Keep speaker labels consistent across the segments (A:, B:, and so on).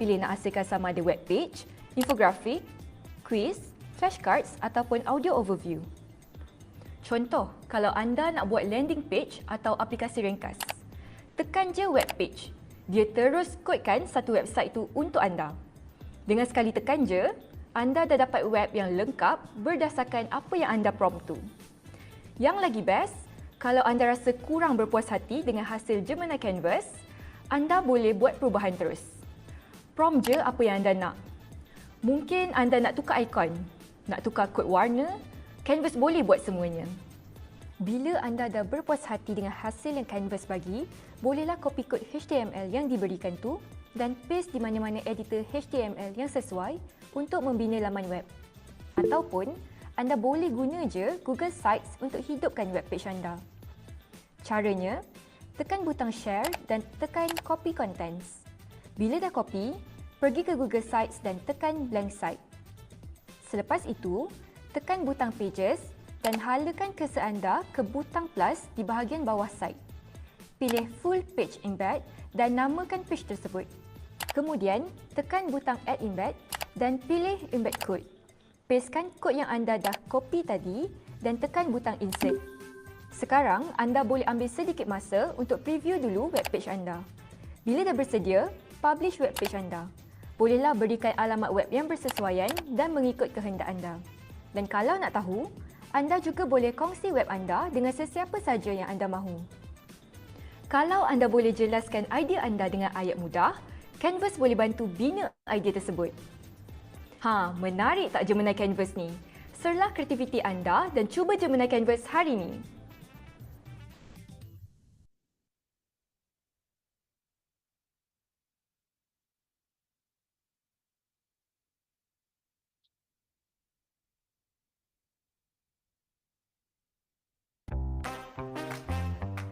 A: Pilih nak hasilkan sama ada web page, infografik, quiz, flashcards ataupun audio overview. Contoh, kalau anda nak buat landing page atau aplikasi ringkas, tekan je web page. Dia terus kodkan satu website itu untuk anda. Dengan sekali tekan je, anda dah dapat web yang lengkap berdasarkan apa yang anda prompt tu. Yang lagi best, kalau anda rasa kurang berpuas hati dengan hasil Gemini Canvas, anda boleh buat perubahan terus. Prompt je apa yang anda nak. Mungkin anda nak tukar ikon, nak tukar kod warna, Canvas boleh buat semuanya. Bila anda dah berpuas hati dengan hasil yang Canvas bagi, bolehlah copy kod HTML yang diberikan tu dan paste di mana-mana editor HTML yang sesuai untuk membina laman web. Ataupun, anda boleh guna je Google Sites untuk hidupkan web page anda. Caranya, tekan butang share dan tekan copy contents. Bila dah copy, pergi ke Google Sites dan tekan blank site. Selepas itu, tekan butang pages dan halakan cursor anda ke butang plus di bahagian bawah site. Pilih full page embed dan namakan page tersebut. Kemudian, tekan butang add embed dan pilih embed code. Pastekan kod yang anda dah copy tadi dan tekan butang insert. Sekarang, anda boleh ambil sedikit masa untuk preview dulu web page anda. Bila dah bersedia, publish web page anda. Bolehlah berikan alamat web yang bersesuaian dan mengikut kehendak anda. Dan kalau nak tahu, anda juga boleh kongsi web anda dengan sesiapa saja yang anda mahu. Kalau anda boleh jelaskan idea anda dengan ayat mudah, Canvas boleh bantu bina idea tersebut. Menarik tak Gemini Canvas ni? Serlah kreativiti anda dan cuba Gemini Canvas hari ini.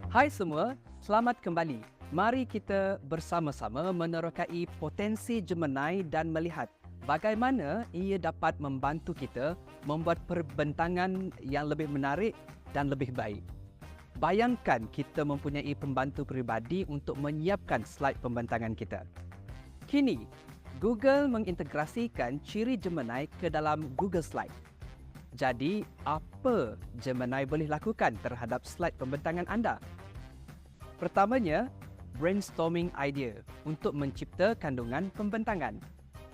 B: Hai semua, selamat kembali. Mari kita bersama-sama menerokai potensi Gemini dan melihat bagaimana ia dapat membantu kita membuat perbentangan yang lebih menarik dan lebih baik. Bayangkan kita mempunyai pembantu peribadi untuk menyiapkan slide pembentangan kita. Kini, Google mengintegrasikan ciri Gemini ke dalam Google Slide. Jadi, apa Gemini boleh lakukan terhadap slide pembentangan anda? Pertamanya, brainstorming idea untuk mencipta kandungan pembentangan.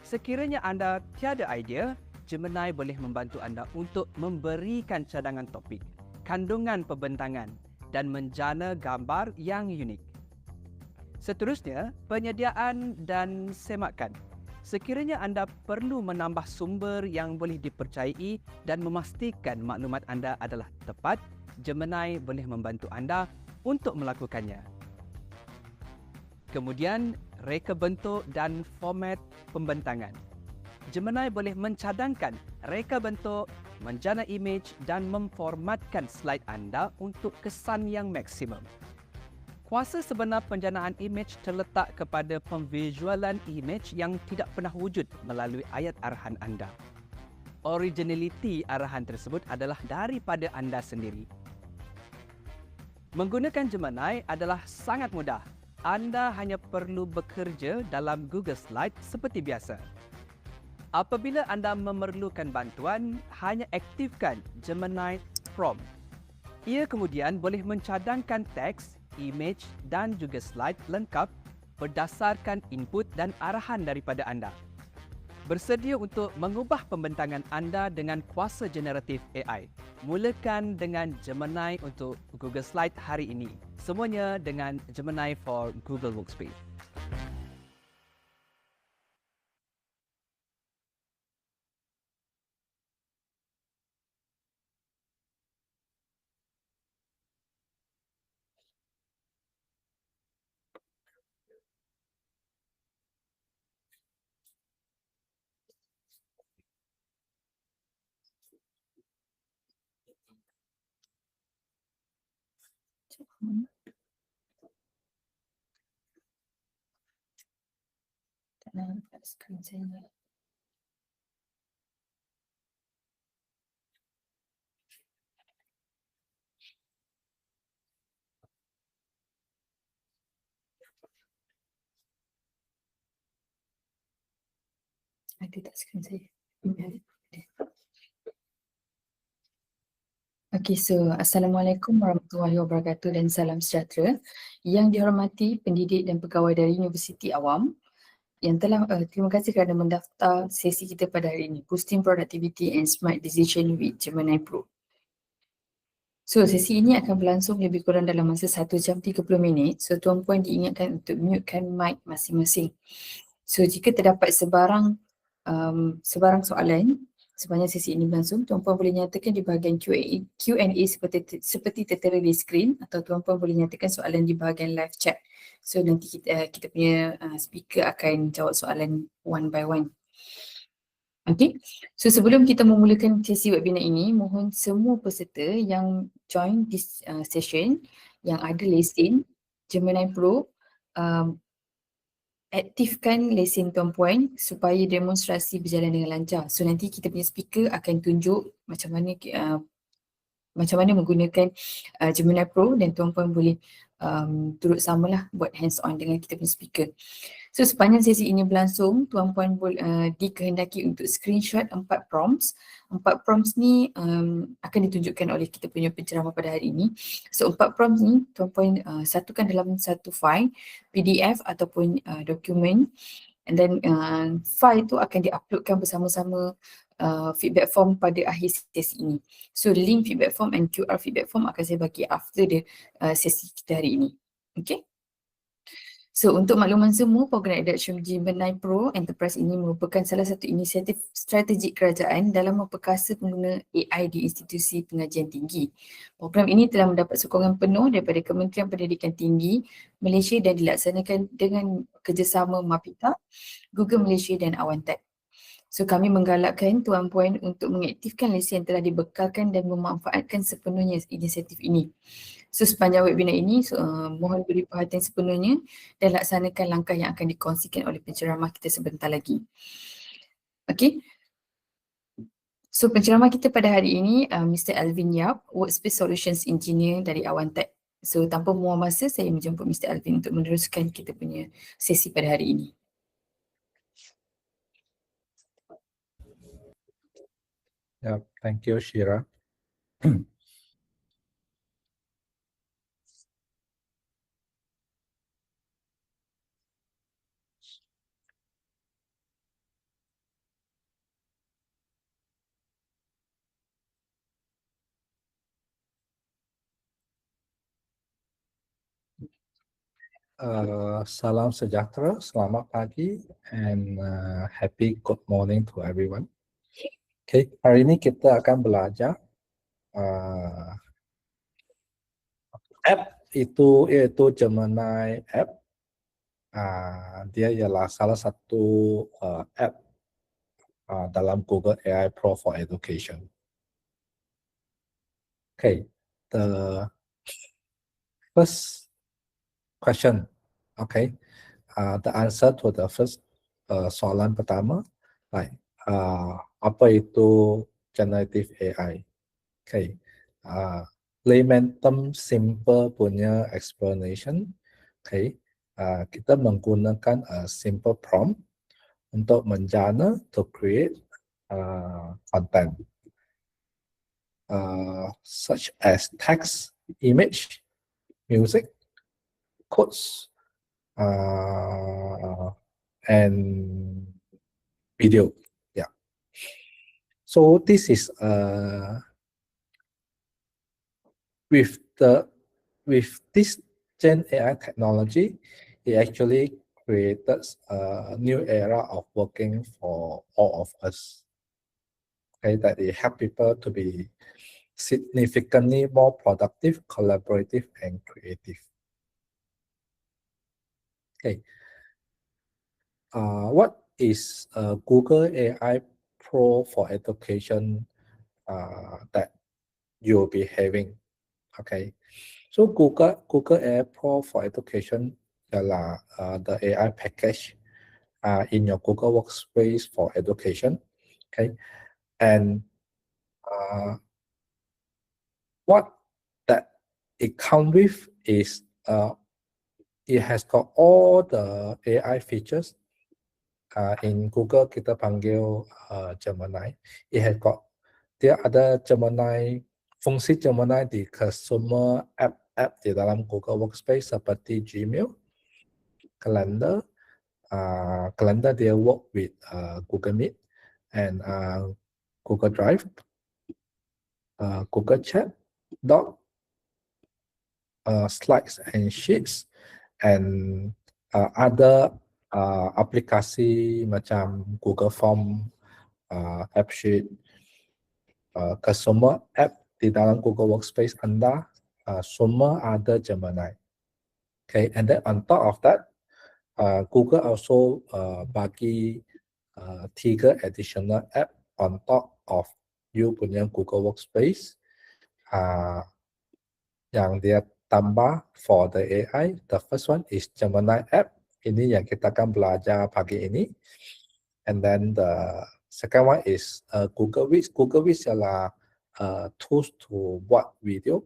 B: Sekiranya anda tiada idea, Gemini boleh membantu anda untuk memberikan cadangan topik, kandungan pembentangan dan menjana gambar yang unik. Seterusnya, penyediaan dan semakan. Sekiranya anda perlu menambah sumber yang boleh dipercayai dan memastikan maklumat anda adalah tepat, Gemini boleh membantu anda untuk melakukannya. Kemudian, reka bentuk dan format pembentangan. Gemini boleh mencadangkan reka bentuk, menjana imej dan memformatkan slide anda untuk kesan yang maksimum. Kuasa sebenar penjanaan imej terletak kepada pemvisualan imej yang tidak pernah wujud melalui ayat arahan anda. Originality arahan tersebut adalah daripada anda sendiri. Menggunakan Gemini adalah sangat mudah. Anda hanya perlu bekerja dalam Google Slide seperti biasa. Apabila anda memerlukan bantuan, hanya aktifkan Gemini Pro. Ia kemudian boleh mencadangkan teks, imej dan juga slide lengkap berdasarkan input dan arahan daripada anda. Bersedia untuk mengubah pembentangan anda dengan kuasa generatif AI. Mulakan dengan Gemini untuk Google Slide hari ini. Semuanya dengan Gemini for Google Workspace.
C: Ada tak screen saya? Ada. Okay, so Assalamualaikum warahmatullahi wabarakatuh dan salam sejahtera. Yang dihormati pendidik dan pegawai dari Universiti Awam yang telah terima kasih kerana mendaftar sesi kita pada hari ini, Boosting Productivity and Smart Decision with Gemini Pro. So, sesi ini akan berlangsung lebih kurang dalam masa 1 jam 30 minit. So, Tuan Puan diingatkan untuk mutekan mic masing-masing. So, jika terdapat sebarang soalan sepanjang sesi ini berlangsung, Tuan Puan boleh nyatakan di bahagian Q&A seperti tertera di skrin, atau Tuan Puan boleh nyatakan soalan di bahagian live chat. So, nanti kita punya speaker akan jawab soalan one by one. Okay, so sebelum kita memulakan sesi webinar ini, mohon semua peserta yang join this session yang ada lesen Gemini Pro aktifkan lesen Tuan Puan supaya demonstrasi berjalan dengan lancar. So nanti kita punya speaker akan tunjuk macam mana menggunakan Gemini Pro, dan Tuan Puan boleh turut samalah buat hands on dengan kita punya speaker. So sepanjang sesi ini berlangsung, Tuan Puan dikehendaki untuk screenshot 4 prompts. 4 prompts ni akan ditunjukkan oleh kita punya penceramah pada hari ini. So 4 prompts ni Tuan Puan satukan dalam satu file PDF ataupun dokumen, and then file tu akan diuploadkan bersama-sama feedback form pada akhir sesi ini. So link feedback form and QR feedback form akan saya bagi after the sesi kita hari ini. Okay. So untuk makluman semua, program Adaption Gemini Pro Enterprise ini merupakan salah satu inisiatif strategik kerajaan dalam memperkasa pengguna AI di institusi pengajian tinggi. Program ini telah mendapat sokongan penuh daripada Kementerian Pendidikan Tinggi Malaysia dan dilaksanakan dengan kerjasama MAPITA, Google Malaysia dan Awantech. So kami menggalakkan Tuan Puan untuk mengaktifkan lesen yang telah dibekalkan dan memanfaatkan sepenuhnya inisiatif ini. So sepanjang webinar ini, mohon beri perhatian sepenuhnya dan laksanakan langkah yang akan dikongsikan oleh penceramah kita sebentar lagi. Okay. So penceramah kita pada hari ini, Mr. Alvin Yap, Workspace Solutions Engineer dari Awantech. So tanpa membuang masa, saya menjemput Mr. Alvin untuk meneruskan kita punya sesi pada hari ini.
D: Yeah, thank you, Shira. Salam sejahtera, selamat pagi, and happy good morning to everyone. Okay, hari ini kita akan belajar app itu iaitu Gemini app. Dia ialah salah satu app dalam Google AI Pro for Education. Okay, the first question, okay, the answer to the first soalan pertama, like apa itu generative AI? Okay, layman term simple punya explanation, okay, kita menggunakan simple prompt untuk menjana to create content, such as text, image, music, codes, and video. Yeah. So this is with this Gen AI technology, it actually created a new era of working for all of us. Okay, that it help people to be significantly more productive, collaborative, and creative. Okay. What is Google AI Pro for Education that you'll be having? Okay. So Google AI Pro for Education ialah the AI package in your Google Workspace for Education. Okay. And what that it comes with is it has got all the AI features in Google kita panggil Gemini. It has got dia ada Gemini, fungsi Gemini di semua app di dalam Google Workspace seperti Gmail, Calendar. Calendar dia work with Google Meet and Google Drive, Google Chat, Doc, slides and sheets, and other aplikasi macam Google Form, App Sheet, ke semua app di dalam Google Workspace anda, semua ada Gemini. Okay, and then on top of that, Google also bagi 3 additional app on top of you punya Google Workspace yang dia tambah for the AI. The first one is Gemini app. Ini yang kita akan belajar pagi ini. And then the second one is Google Viz. Google Viz ialah tools to buat video.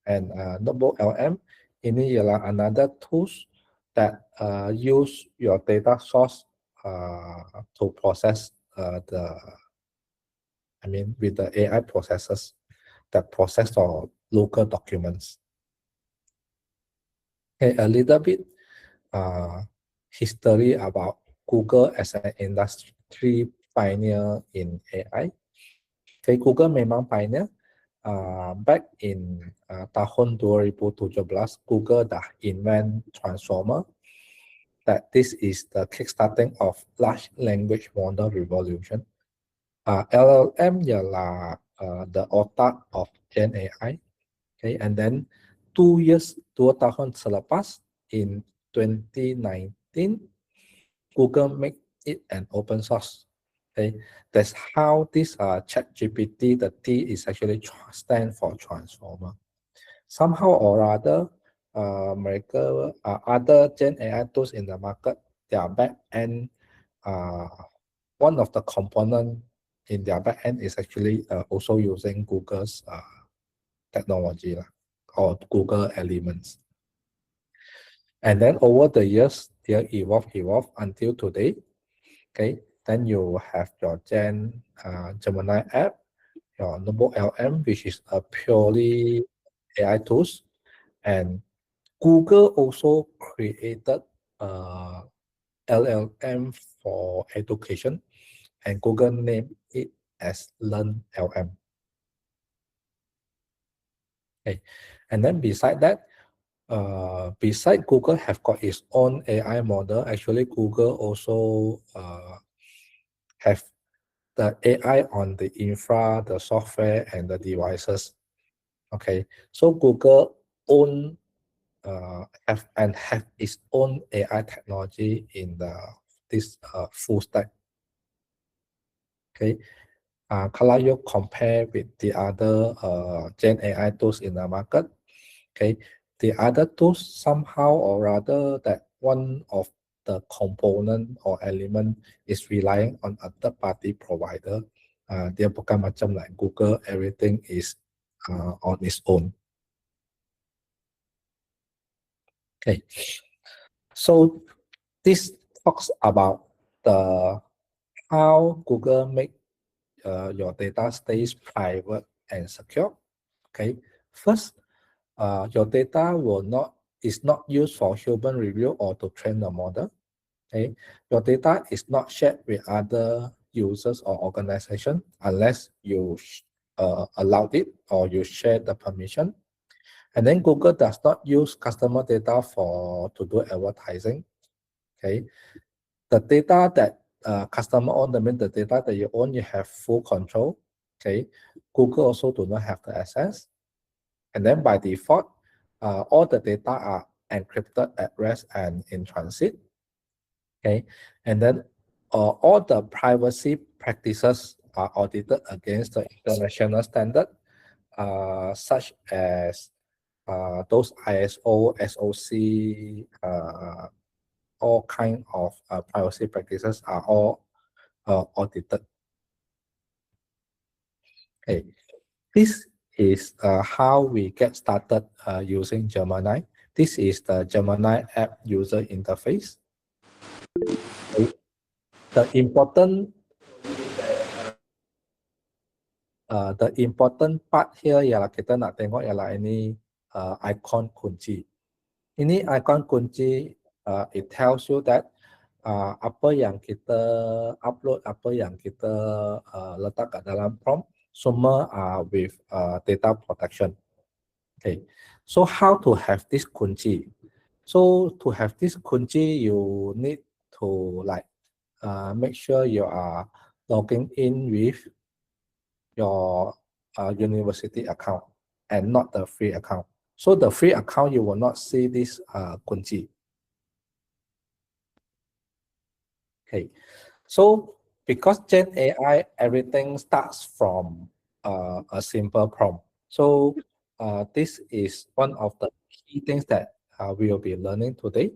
D: And Notebook LM, ini ialah another tools that use your data source to process with the AI processes that process your local documents. Okay, a little bit history about Google as an industry pioneer in AI. Okay, Google memang pioneer. Back in tahun 2017, Google dah invent transformer. That this is the kickstarting of large language model revolution. LLM ialah the otak of Gen AI. Okay, and then 2 tahun selepas, in 2019, Google make it an open source. Okay, that's how this ChatGPT, the T is actually stand for transformer. Somehow or other, mereka other Gen AI tools in the market, their back end, one of the component in their back end is actually also using Google's technology or Google elements. And then over the years, they evolve until today. Okay, then you have your Gemini app, your Notebook LM, which is a purely AI tools, and Google also created LLM for education, and Google named it as Learn LM. Okay, and then beside that, beside Google have got its own AI model. Actually, Google also have the AI on the infra, the software, and the devices. Okay, so Google have its own AI technology in this full stack. Okay, kalau you compare with the other Gen AI tools in the market, okay, the other tools somehow or other that one of the component or element is relying on a third-party provider. Dia bukan macam like Google, everything is on its own. Okay, so this talks about how Google make your data stays private and secure. Okay, first, your data is not used for human review or to train the model. Okay, your data is not shared with other users or organizations unless you allowed it or you share the permission. And then Google does not use customer data to do advertising. Okay, the data that customer own, the data that you own, you have full control. Okay, Google also do not have the access. And then by default, all the data are encrypted at rest and in transit. Okay, and then all the privacy practices are audited against the international standard, such as those ISO, SOC, all kind of privacy practices are all audited. Okay, this is how we get started using Gemini. This is the Gemini app user interface. Okay. the important part here ialah kita nak tengok ialah ini icon kunci. Ini icon kunci, it tells you that apa yang kita upload, apa yang kita letak kat dalam prompt, semua with data protection. Okay, so how to have this kunci? So to have this kunci, you need to like make sure you are logging in with your university account and not the free account. So the free account, you will not see this kunci. Okay, so because Gen AI, everything starts from a simple prompt. So this is one of the key things that we will be learning today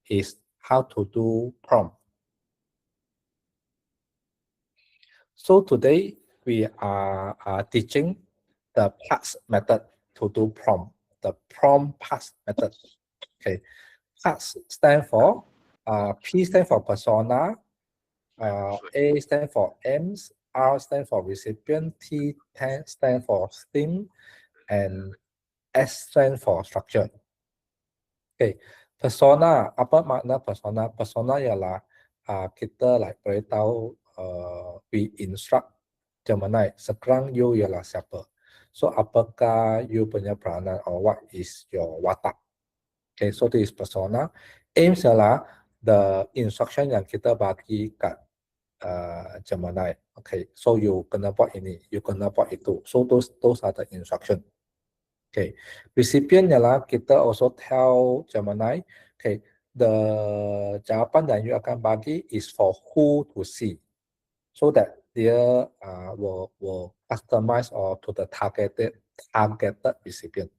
D: is how to do prompt. So today we are teaching the parts method to do prompt, the prompt parts method. Okay, parts stand for P stand for persona, A stand for aims, R stand for recipient, T stand for theme, and S stand for structure. Okay, persona, apa makna persona? Persona ialah kita like beritahu we instruct Gemini, sekarang you ialah siapa. So apakah you punya peranan or what is your watak? Okay, so this is persona. Aims ialah the instruction yang kita bagi kat Gemini. Okay, so you kena buat ini, you kena buat itu. So those are the instruction. Okay, recipient ialah kita also tell Gemini, okay, the jawapan yang you akan bagi is for who to see, so that dia will customize or to the targeted recipient.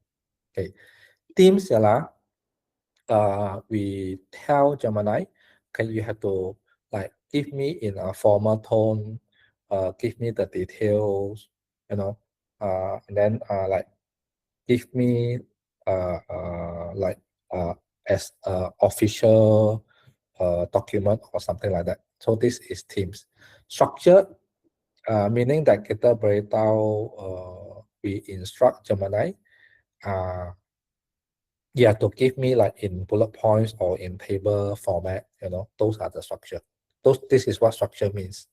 D: Okay, themes ialah we tell Gemini, okay, you have to like give me in a formal tone, give me the details, you know, and then like give me like as official document or something like that. So this is themes. Structure, meaning that kita beritahu we instruct Gemini, yeah, to give me like in bullet points or in table format, you know, those are the structure. This is what structure means.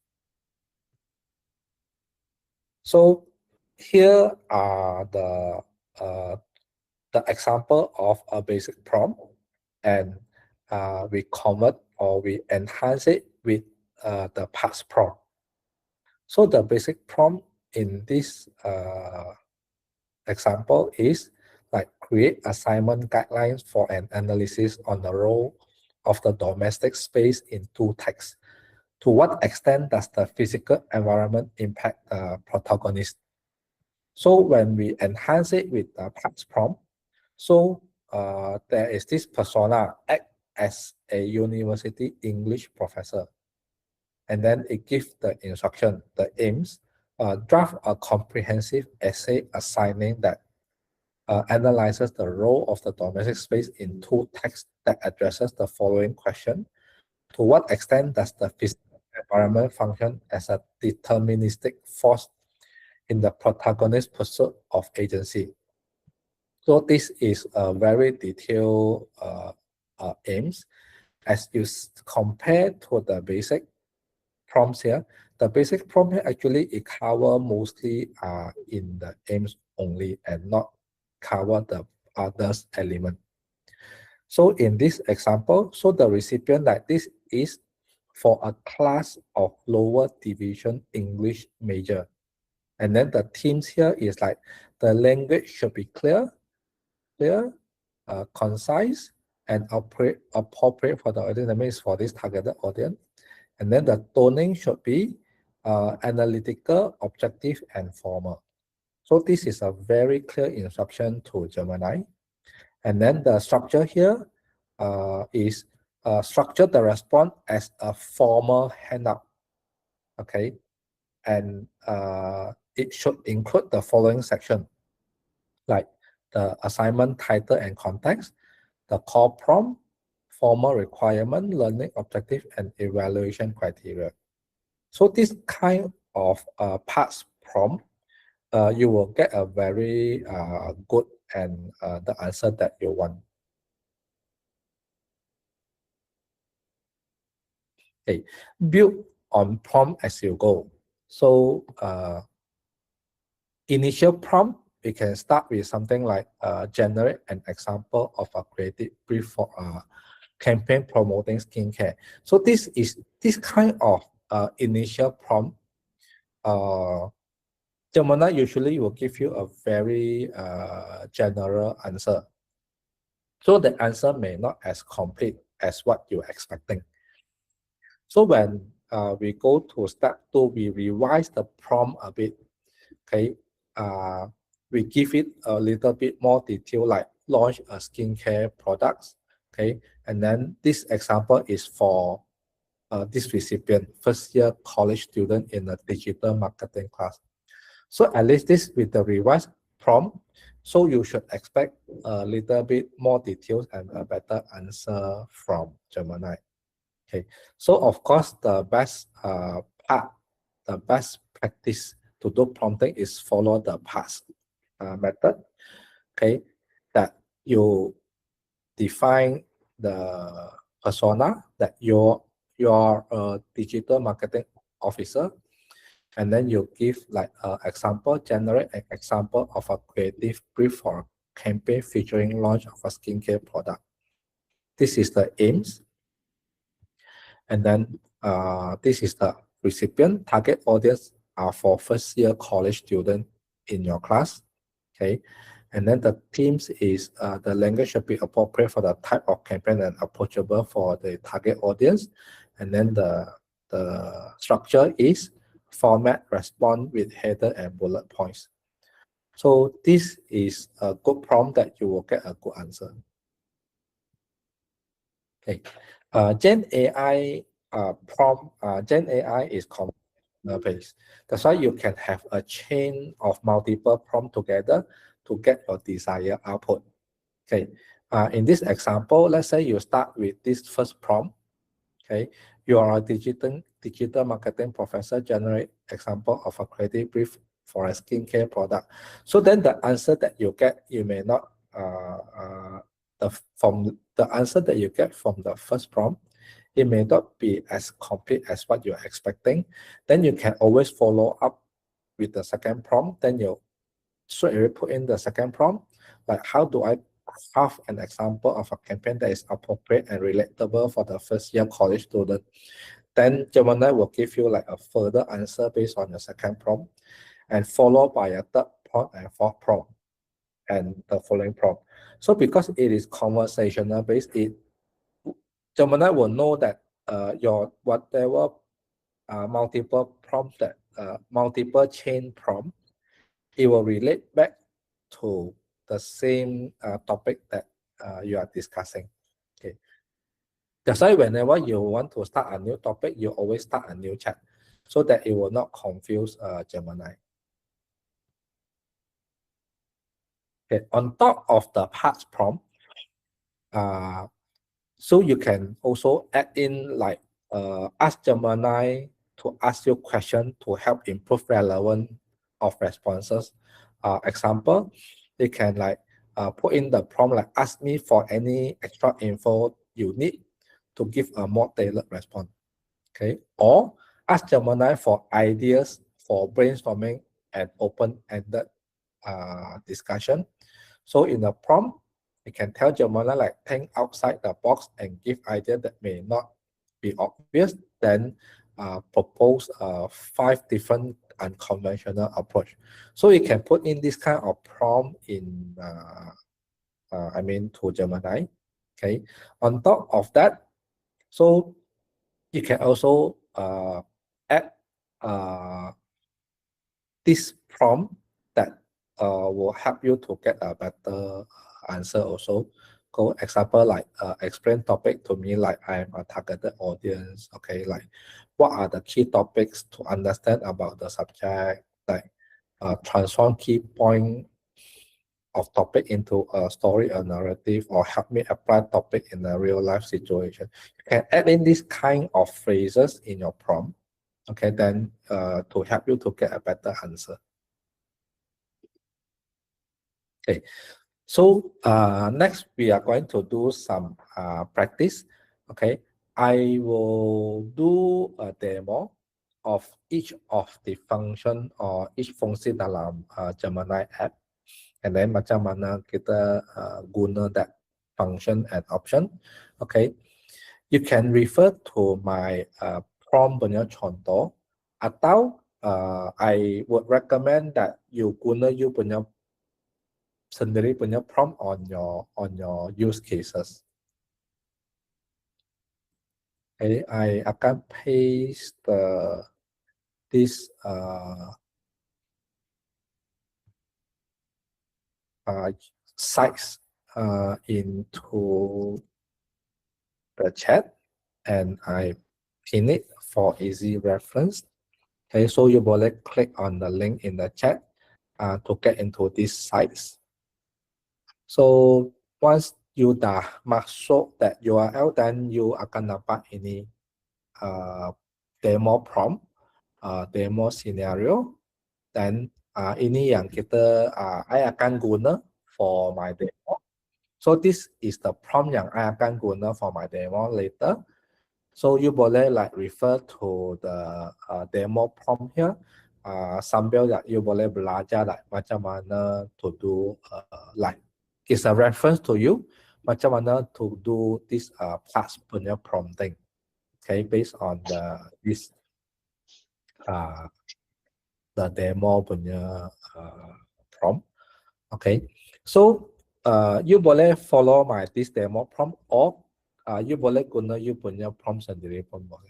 D: So here are the example of a basic prompt, and we convert or we enhance it with the parts prompt. So the basic prompt in this example is like create assignment guidelines for an analysis on the role of the domestic space in two texts. To what extent does the physical environment impact the protagonist? So when we enhance it with the parts prompt, so there is this persona act as a university English professor. And then it gives the instruction, the aims, draft a comprehensive essay assigning that analyzes the role of the domestic space in two texts that addresses the following question. To what extent does the physical environment function as a deterministic force in the protagonist's pursuit of agency? So this is a very detailed aims. As you compare to the basic prompts here, the basic prompt here actually it cover mostly in the aims only and not cover the others element. So in this example, so the recipient like this is for a class of lower division English major. And then the themes here is like the language should be clear, concise, and appropriate for the audience. That means for this targeted audience. And then the toning should be analytical, objective, and formal. So this is a very clear instruction to Gemini. And then the structure here is structure the response as a formal handout. Okay, and it should include the following section, like the assignment title and context, the call prompt, formal requirement, learning objective, and evaluation criteria. So this kind of parts prompt, you will get a very good and the answer that you want. Okay, build on prompt as you go. So initial prompt, we can start with something like generate an example of a creative brief for a campaign promoting skincare. So this kind of initial prompt. Gemini usually will give you a very general answer. So the answer may not as complete as what you're expecting. So when we go to step 2, we revise the prompt a bit. Okay, we give it a little bit more detail, like launch a skincare products. Okay, and then this example is for this recipient, first year college student in a digital marketing class. So at least this with the revised prompt, so you should expect a little bit more details and a better answer from Gemini. Okay, so of course the best part, the best practice to do prompting is follow the past method. Okay, that you define the persona that you're a digital marketing officer, and then you give like an example, generate an example of a creative brief for a campaign featuring launch of a skincare product. This is the aims. And then this is the recipient. Target audience are for first year college student in your class. Okay. And then the themes is the language should be appropriate for the type of campaign and approachable for the target audience. And then the structure is format, respond with header and bullet points. So this is a good prompt that you will get a good answer. Okay. Gen AI Gen AI is conversational based. That's why you can have a chain of multiple prompts together to get your desired output. Okay. In this example, let's say you start with this first prompt. Okay. You are a digital marketing professor, generate example of a creative brief for a skincare product. So then the answer that you get, you may not from the answer that you get from the first prompt, it may not be as complete as what you're expecting. Then you can always follow up with the second prompt. Then you straight away put in the second prompt, like how do I craft an example of a campaign that is appropriate and relatable for the first year college student. Then Gemini will give you like a further answer based on the second prompt, and followed by a third prompt and fourth prompt and the following prompt. So because it is conversational based, Gemini will know that your whatever multiple prompt that multiple chain prompt, it will relate back to the same topic that you are discussing. Okay. That's why whenever you want to start a new topic, you always start a new chat so that it will not confuse Gemini. Okay. On top of the parts prompt, so you can also add in like ask Gemini to ask you questions to help improve relevance of responses. Example, you can like put in the prompt like ask me for any extra info you need to give a more tailored response. Okay, or ask Gemini for ideas for brainstorming and open-ended discussion. So in the prompt, you can tell Gemini like think outside the box and give ideas that may not be obvious. Then propose 5 different unconventional approach. So you can put in this kind of prompt in to Gemini. Okay. On top of that, so you can also add this prompt that will help you to get a better answer also. Go example like explain topic to me like I am a targeted audience. Okay, like what are the key topics to understand about the subject? Like transform key point of topic into a story or narrative, or help me apply topic in a real life situation. You can add in this kind of phrases in your prompt, okay, then to help you to get a better answer. Okay, so next we are going to do some practice. Okay, I will do a demo of each of the function or each fungsi dalam Gemini app. And then macam mana kita guna that function and option. Okay, you can refer to my prompt punya contoh, atau I would recommend that you guna you punya sendiri punya prompt on your use cases. Okay, I akan paste this sites into the chat, and I pin it for easy reference. Okay, so you boleh click on the link in the chat to get into these sites. So once you dah masuk that URL, then you akan dapat ini demo prompt, demo scenario. Dan ini yang I akan guna for my demo. So this is the prompt yang I akan guna for my demo later. So you boleh like refer to the demo prompt here. Sambil that you boleh belajar like macam mana to do like it's a reference to you macam mana to do this plus punya prompting. Okay, based on this the demo punya prompt. Okay, so you boleh follow this demo prompt, or you boleh guna you punya prompt sendiri pun boleh.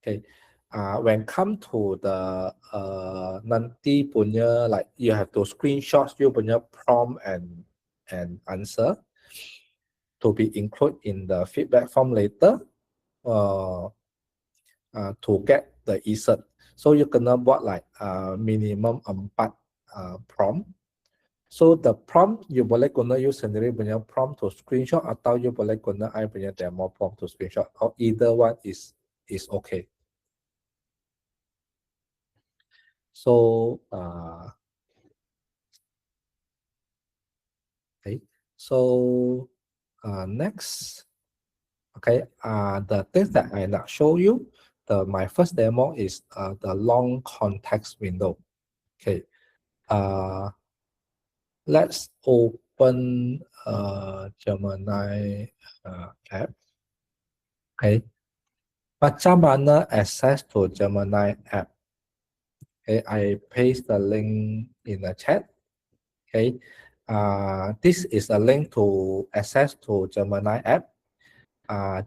D: Okay, when come to the nanti punya like you have to screenshot you punya prompt and answer to be included in the feedback form later to get the insert. So you kena buat like minimum 4 prompt. So the prompt you boleh guna you sendiri punya prompt to screenshot, atau you boleh guna I punya demo prompt to screenshot, or either one is okay. So okay, so next, okay, the things that I not show you, my first demo is the long context window. Okay, let's open Gemini app. Okay, macam mana access to Gemini app? Okay, I paste the link in the chat. Okay, this is a link to access to Gemini app.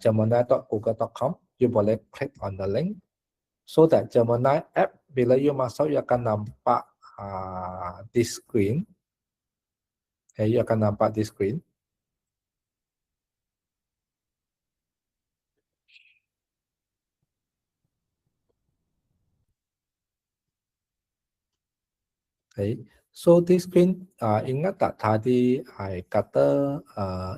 D: Gemini.google.com. You boleh click on the link. So that Gemini app, bila you masuk, you akan nampak this screen. Okay, you akan nampak this screen. Okay, so this screen, ingat tak tadi I kata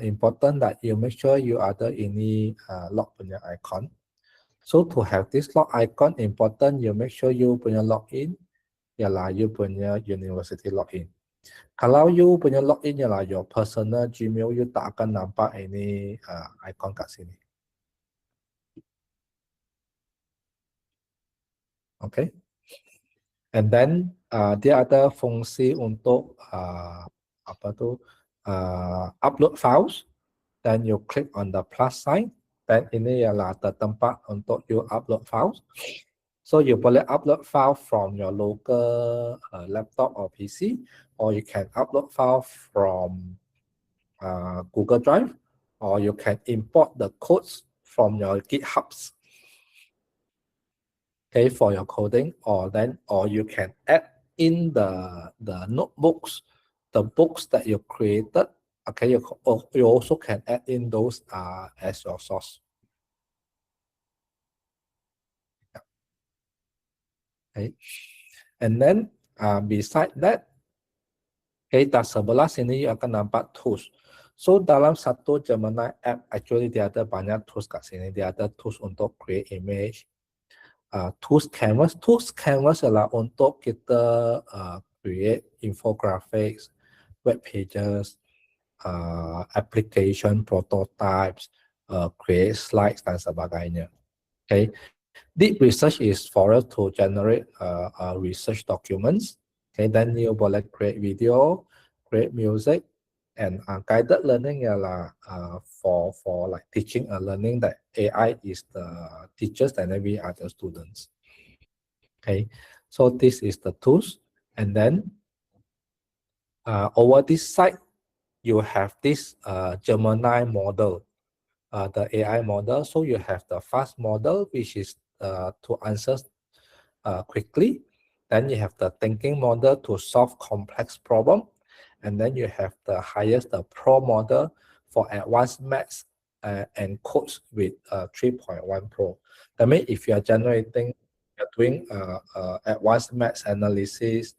D: important that you make sure you ada ini log punya icon. So to have this log icon important, you make sure you punya login ialah you punya university login. Kalau you punya login ialah your personal Gmail, you tak akan nampak ini icon kat sini. Okay. And then dia ada fungsi untuk upload files. Then you click on the plus sign. Then ini ialah tempat untuk you upload files. So you boleh upload file from your local laptop or PC, or you can upload file from Google Drive, or you can import the codes from your GitHubs. Okay, for your coding, or you can add in the notebooks, the books that you created. Okay, you also can add in those as your source. Okay, and then beside that, Okay, dah sebelah sini you akan nampak tools. So dalam satu Gemini app, actually dia ada banyak tools kat sini. Dia ada tools untuk create image, tools canvas. Tools canvas adalah untuk kita create infographics, web pages, application prototypes, create slides dan sebagainya. Okay, deep research is for us to generate research documents. Okay, then you boleh create video, create music, and guided learning ialah for like teaching and learning that AI is the teachers and then we are the students. Okay, so this is the tools, and then over this side you have this Gemini model, the AI model. So you have the fast model, which is to answer quickly. Then you have the thinking model to solve complex problem. And then you have the highest, the Pro model for advanced maths and codes with 3.1 Pro. That means if you are generating, you're doing advanced maths analysis,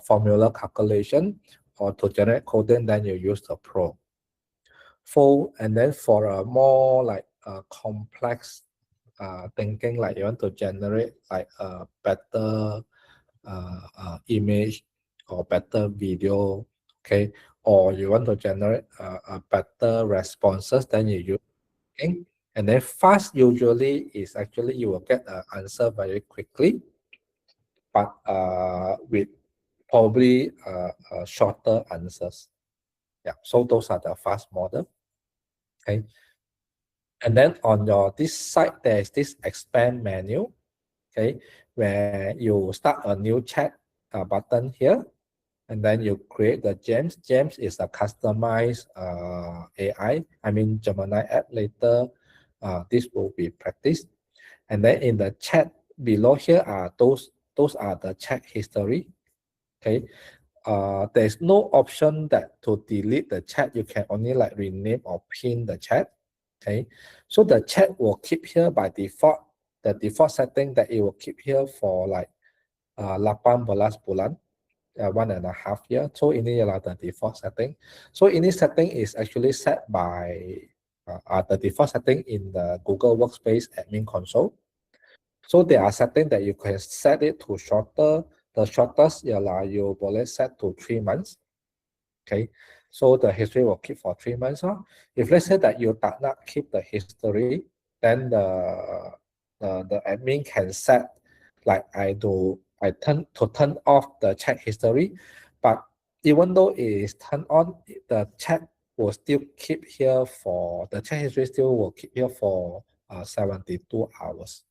D: formula calculation, or to generate coding, then you use the Pro. And then for a more like complex thinking, like you want to generate like a better image or better video, okay, or you want to generate a better responses, then you use thinking. And then fast usually is actually you will get an answer very quickly, but with probably shorter answers. Yeah, so those are the fast model. Okay. And then on your this side, there is this expand menu, okay, where you start a new chat button here, and then you create the James. James is a customized AI, I mean Gemini app. Later, this will be practiced. And then in the chat below here are those are the chat history, okay. There's no option that to delete the chat. You can only like rename or pin the chat. Okay, so the chat will keep here by default. The default setting that it will keep here for like 18 bulan, 1.5 year. So ini adalah the default setting. So ini setting is actually set by the default setting in the Google Workspace admin console. So there are settings that you can set it to shorter. The shortest ialah you boleh set to 3 months. Okay, so the history will keep for 3 months. If let's say that you tak nak keep the history, then the admin can set like I turn off the chat history, but even though it is turned on, the chat will still keep here for the chat history still will keep here for 72 hours.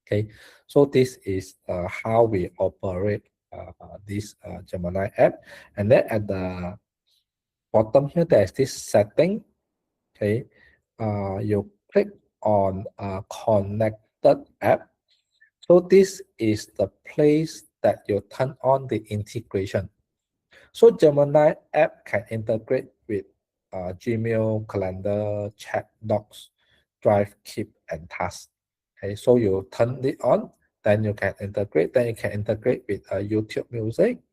D: Okay, so this is how we operate this Gemini app. And then at the bottom here, there's this setting. Okay, you click on connected app. So this is the place that you turn on the integration. So Gemini app can integrate with Gmail, Calendar, Chat, Docs, Drive, Keep, and Tasks. Okay, so you turn it on, then you can integrate. Then you can integrate with YouTube Music,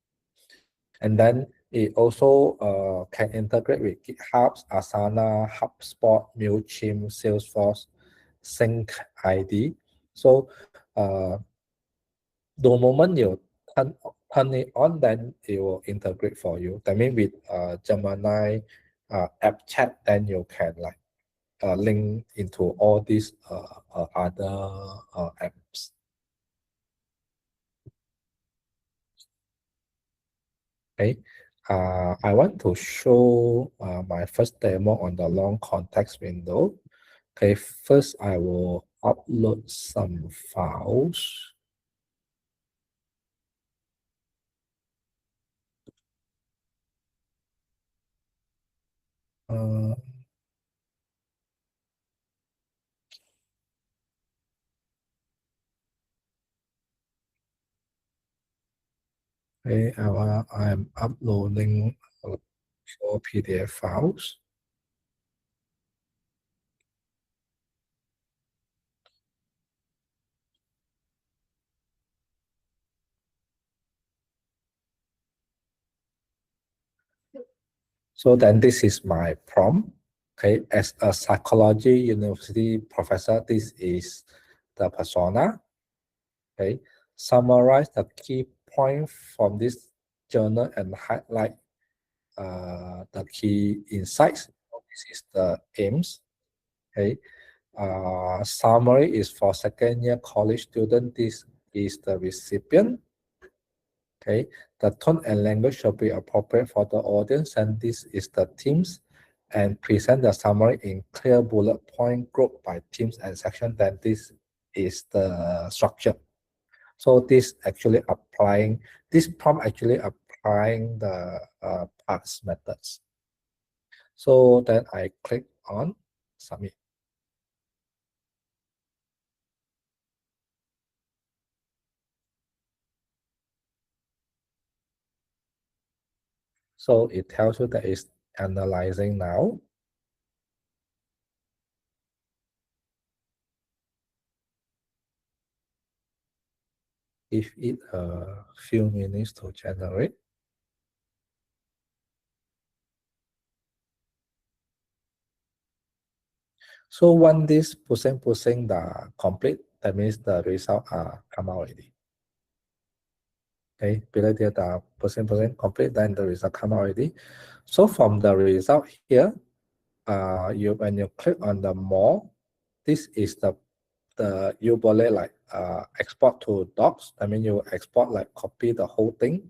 D: and then it also can integrate with GitHub, Asana, HubSpot, Mailchimp, Salesforce, Sync ID. So the moment you turn it on, then it will integrate for you. That means with Gemini app chat, then you can like link into all these other apps. Okay, I want to show my first demo on the long context window. Okay, first I will upload some files. Okay, I'm uploading 4 PDF files. So then this is my prompt. Okay, as a psychology university professor, this is the persona. Okay, summarize the key point from this journal and highlight the key insights. This is the aims. Okay, summary is for second year college student. This is the recipient. Okay, the tone and language should be appropriate for the audience, and this is the themes. And present the summary in clear bullet point group by themes and section. Then this is the structure. So this prompt actually applying the parts methods. So then I click on submit. So it tells you that it's analyzing now. Give it a few minutes to generate. So when this pushing the complete, that means the result come out already. Okay, bila dia dah percent complete, then the result come out already. So from the result here, when you click on the more, this is the you boleh like export to docs. I mean you export like copy the whole thing,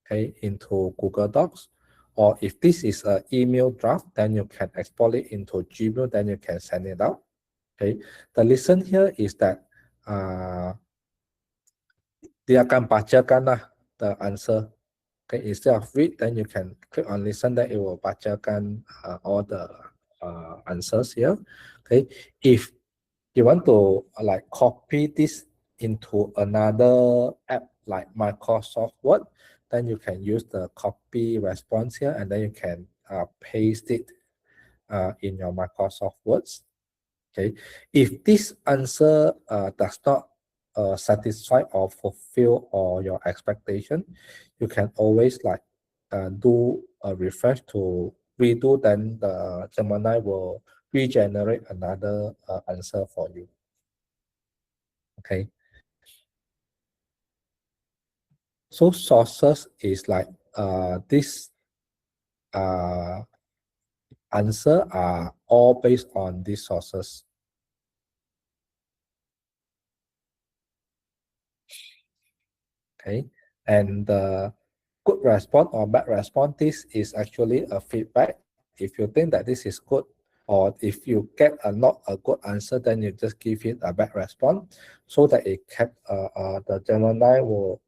D: okay, into Google Docs. Or if this is an email draft, then you can export it into Gmail, then you can send it out. Okay, the listen here is that dia akan bacakan lah the answer. Okay, instead of read, then you can click on listen, then it will bacakan all the answers here. Okay, if you want to like copy this into another app like Microsoft Word, then you can use the copy response here, and then you can paste it in your Microsoft Words. Okay, if this answer does not satisfy or fulfill all your expectation, you can always like do a refresh to redo, then the Gemini will regenerate another answer for you. Okay. So sources is like this answer are all based on these sources. Okay, and the good response or bad response, this is actually a feedback. If you think that this is good, or if you get not a good answer, then you just give it a bad response, so that it kept the Gemini will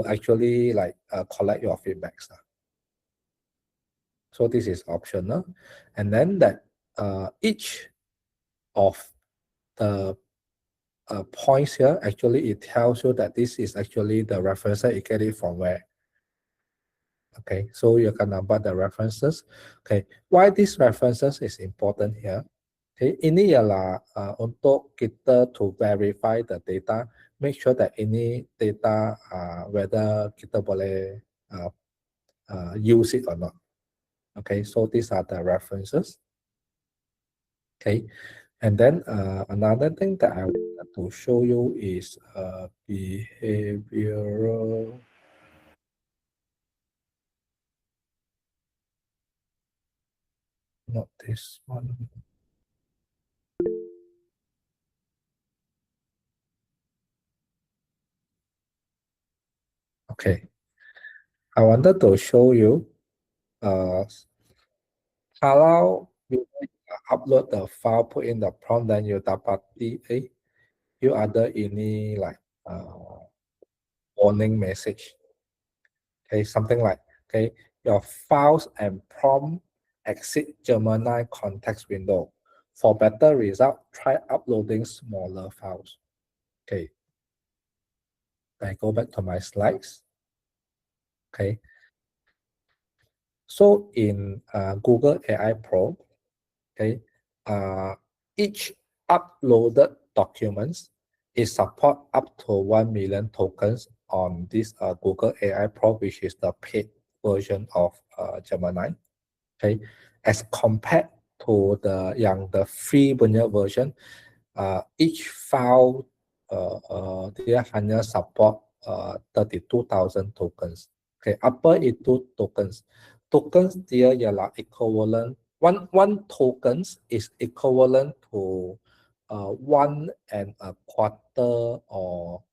D: actually like collect your feedbacks. So this is optional, and then that each of the points here, actually it tells you that this is actually the reference that you get it from where. Okay, so you can number the references. Okay, why these references is important here? Okay, ini ialah untuk kita to verify the data, make sure that ini data whether kita boleh use it or not. Okay, so these are the references. Okay, and then another thing that I want to show you is behavioral. Not this one. Okay, I wanted to show you kalau you upload the file, put in the prompt, then you dapati you ada ini like warning message. Okay, something like, okay, your files and prompt exit Gemini context window. For better result, try uploading smaller files. Okay, I go back to my slides. Okay, so in Google AI Pro, okay, each uploaded documents is support up to 1 million tokens on this Google AI Pro, which is the paid version of Gemini, okay, as compared to the free punya version, each file dia hanya support 32,000 tokens. Okay, apa itu tokens? Tokens dia ialah equivalent, one tokens is equivalent to 1.25 or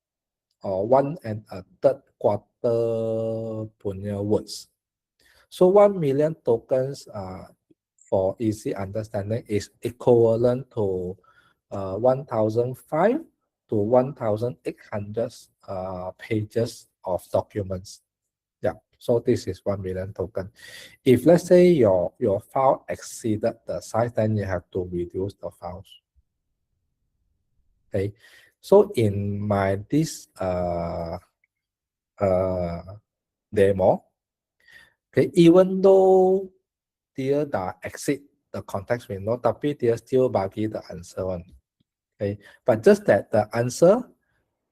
D: 1.33 punya words. So 1 million tokens for easy understanding is equivalent to 1,005 to 1,800 pages of documents. Yeah, so this is 1 million token. If let's say your file exceeded the size, then you have to reduce the files. Okay, so in my this demo, okay, even though dia dah exceed the context window, tapi dia still bagi the answer one. Okay, but just that the answer,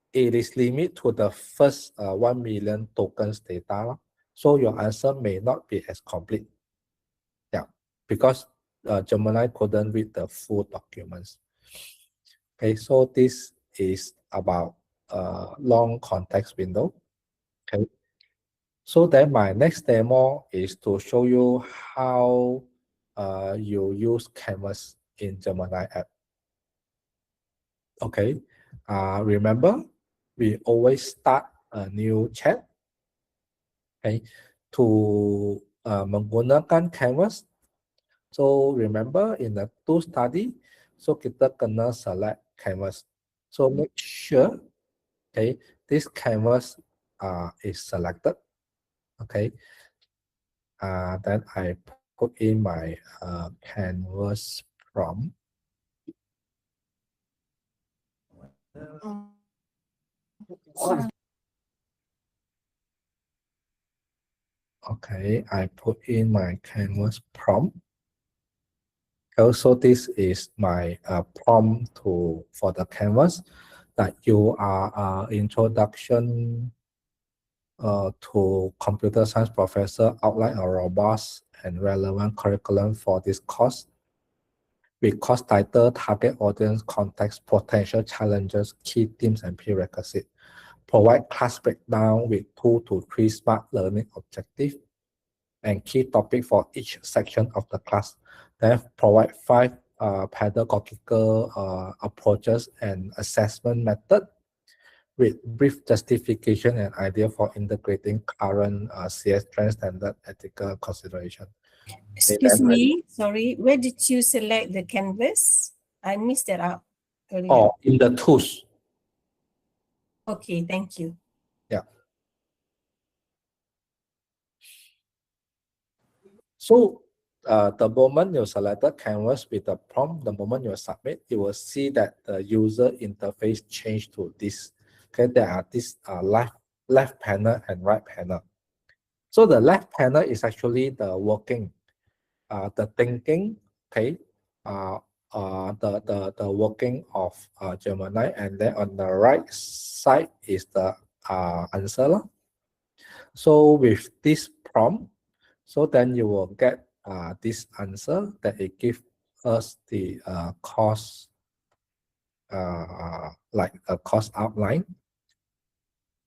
D: it is limit to the first 1 million tokens data. So your answer may not be as complete. Yeah, because Gemini couldn't read the full documents. Okay, so this is about long context window. Okay, so then my next demo is to show you how you use Canvas in Gemini app. Okay, remember we always start a new chat. Okay, to menggunakan Canvas. So remember in the to study, so kita kena select Canvas. So make sure, okay, this Canvas is selected. Okay, then I put in my Canvas prompt. Okay, I put in my Canvas prompt. Also, this is my prompt for the Canvas, that you are introduction to computer science professor, outline a robust and relevant curriculum for this course with course title, target audience, context, potential challenges, key themes, and prerequisites. Provide class breakdown with 2 to 3 smart learning objectives and key topic for each section of the class. Then provide 5 pedagogical approaches and assessment method with brief justification and idea for integrating current CS trend standard ethical consideration.
E: Excuse me, sorry, where did you select the canvas? I missed that out earlier.
D: Oh, in the tools.
E: Okay, thank you.
D: Yeah. So the moment you selected Canvas with the prompt, the moment you submit, you will see that the user interface change to this. Okay, there are this left panel and right panel. So the left panel is actually the working, the thinking, okay, the working of Gemini, and then on the right side is the answer. So with this prompt, so then you will get this answer that it gives us the course, like a course outline.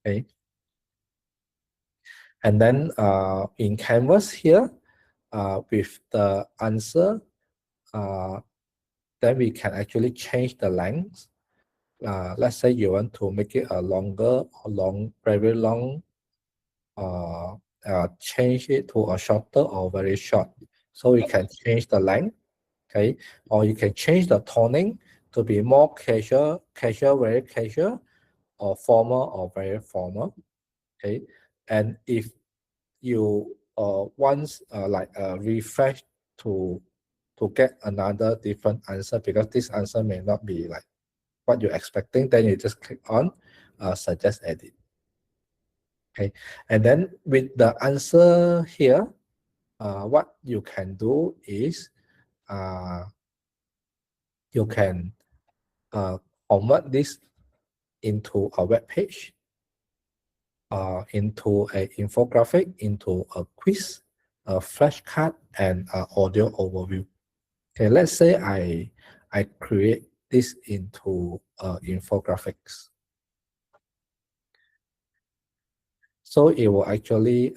D: Okay. And then in Canvas here, with the answer, then we can actually change the length. Let's say you want to make it a longer or very long, change it to a shorter or very short. So you can change the length, okay? Or you can change the toning to be more casual, very casual, or formal or very formal, okay? And if you once refresh to get another different answer, because this answer may not be like what you're expecting, then you just click on suggest edit. Okay, and then with the answer here, what you can do is you can convert this into a web page. into a infographic, into a quiz, a flashcard, and audio overview. Okay, let's say I create this into infographics. So it will actually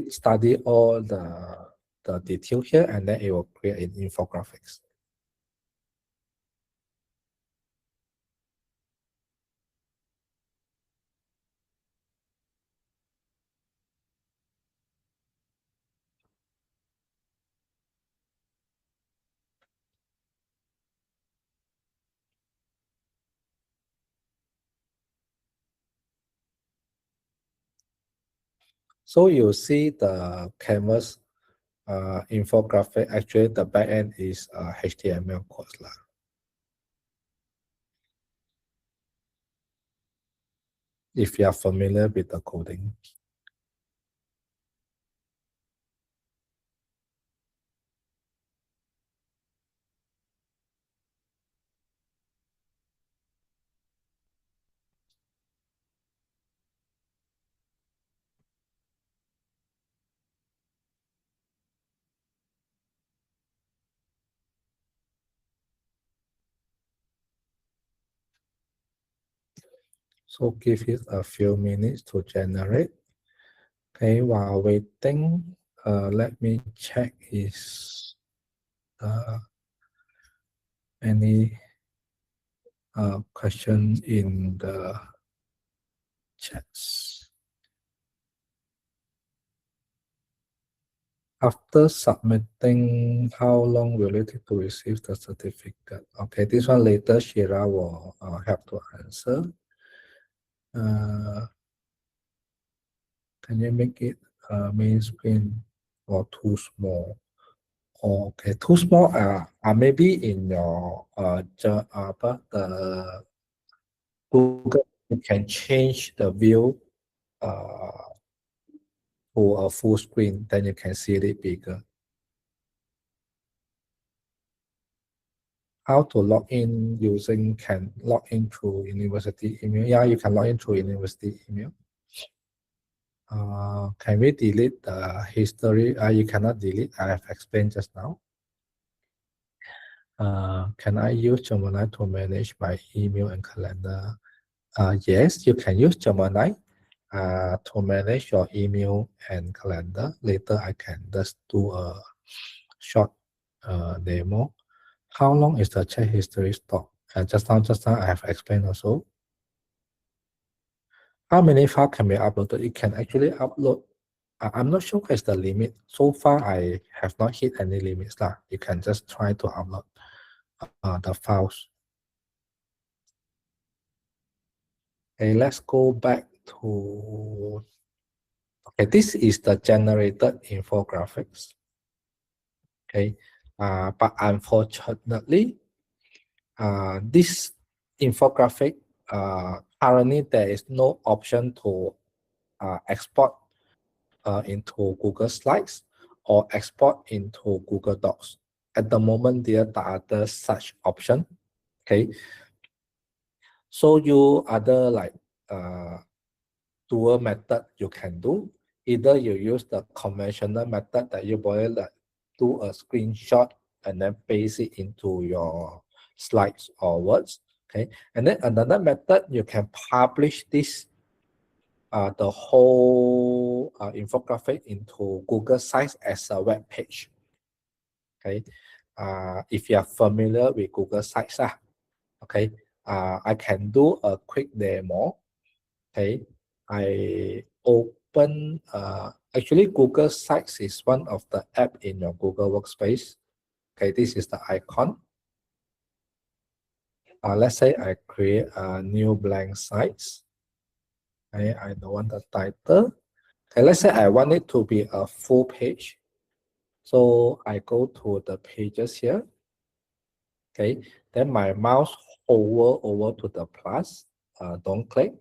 D: study all the detail here, and then it will create an infographics. So you see the canvas infographic, actually the backend is HTML code. If you are familiar with the coding. So give it a few minutes to generate. Okay, while waiting, let me check is any question in the chats. After submitting, how long will it take to receive the certificate? Okay, this one later Shira will have to answer. Can you make it main screen or too small? Okay, too small. Maybe in your the Google, you can change the view to a full screen. Then you can see it bigger. How to log in using can log in through university email? Yeah, you can log in through university email. Can we delete the history? You cannot delete. I have explained just now. Can I use Gemini to manage my email and calendar? Yes, you can use Gemini to manage your email and calendar. Later, I can just do a short demo. How long is the chat history stock? Just now I have explained also. How many files can be uploaded? You can actually upload. I'm not sure what is the limit. So far, I have not hit any limits. You can just try to upload the files. Okay, let's go back to. Okay, this is the generated infographics. Okay, but unfortunately, this infographic currently there is no option to export into Google Slides or export into Google Docs. At the moment, there are other such option. Okay, so you other like dual method you can do. Either you use the conventional method that you boil like do a screenshot and then paste it into your slides or words. Okay, and then another method you can publish this the whole infographic into Google Sites as a web page. Okay, if you are familiar with Google Sites, okay, I can do a quick demo. Okay, I open actually Google Sites is one of the app in your Google Workspace. Okay, this is the icon. Let's say I create a new blank sites. Okay, I don't want the title. Okay, let's say I want it to be a full page. So I go to the pages here. Okay, then my mouse hover over to the plus. Don't click,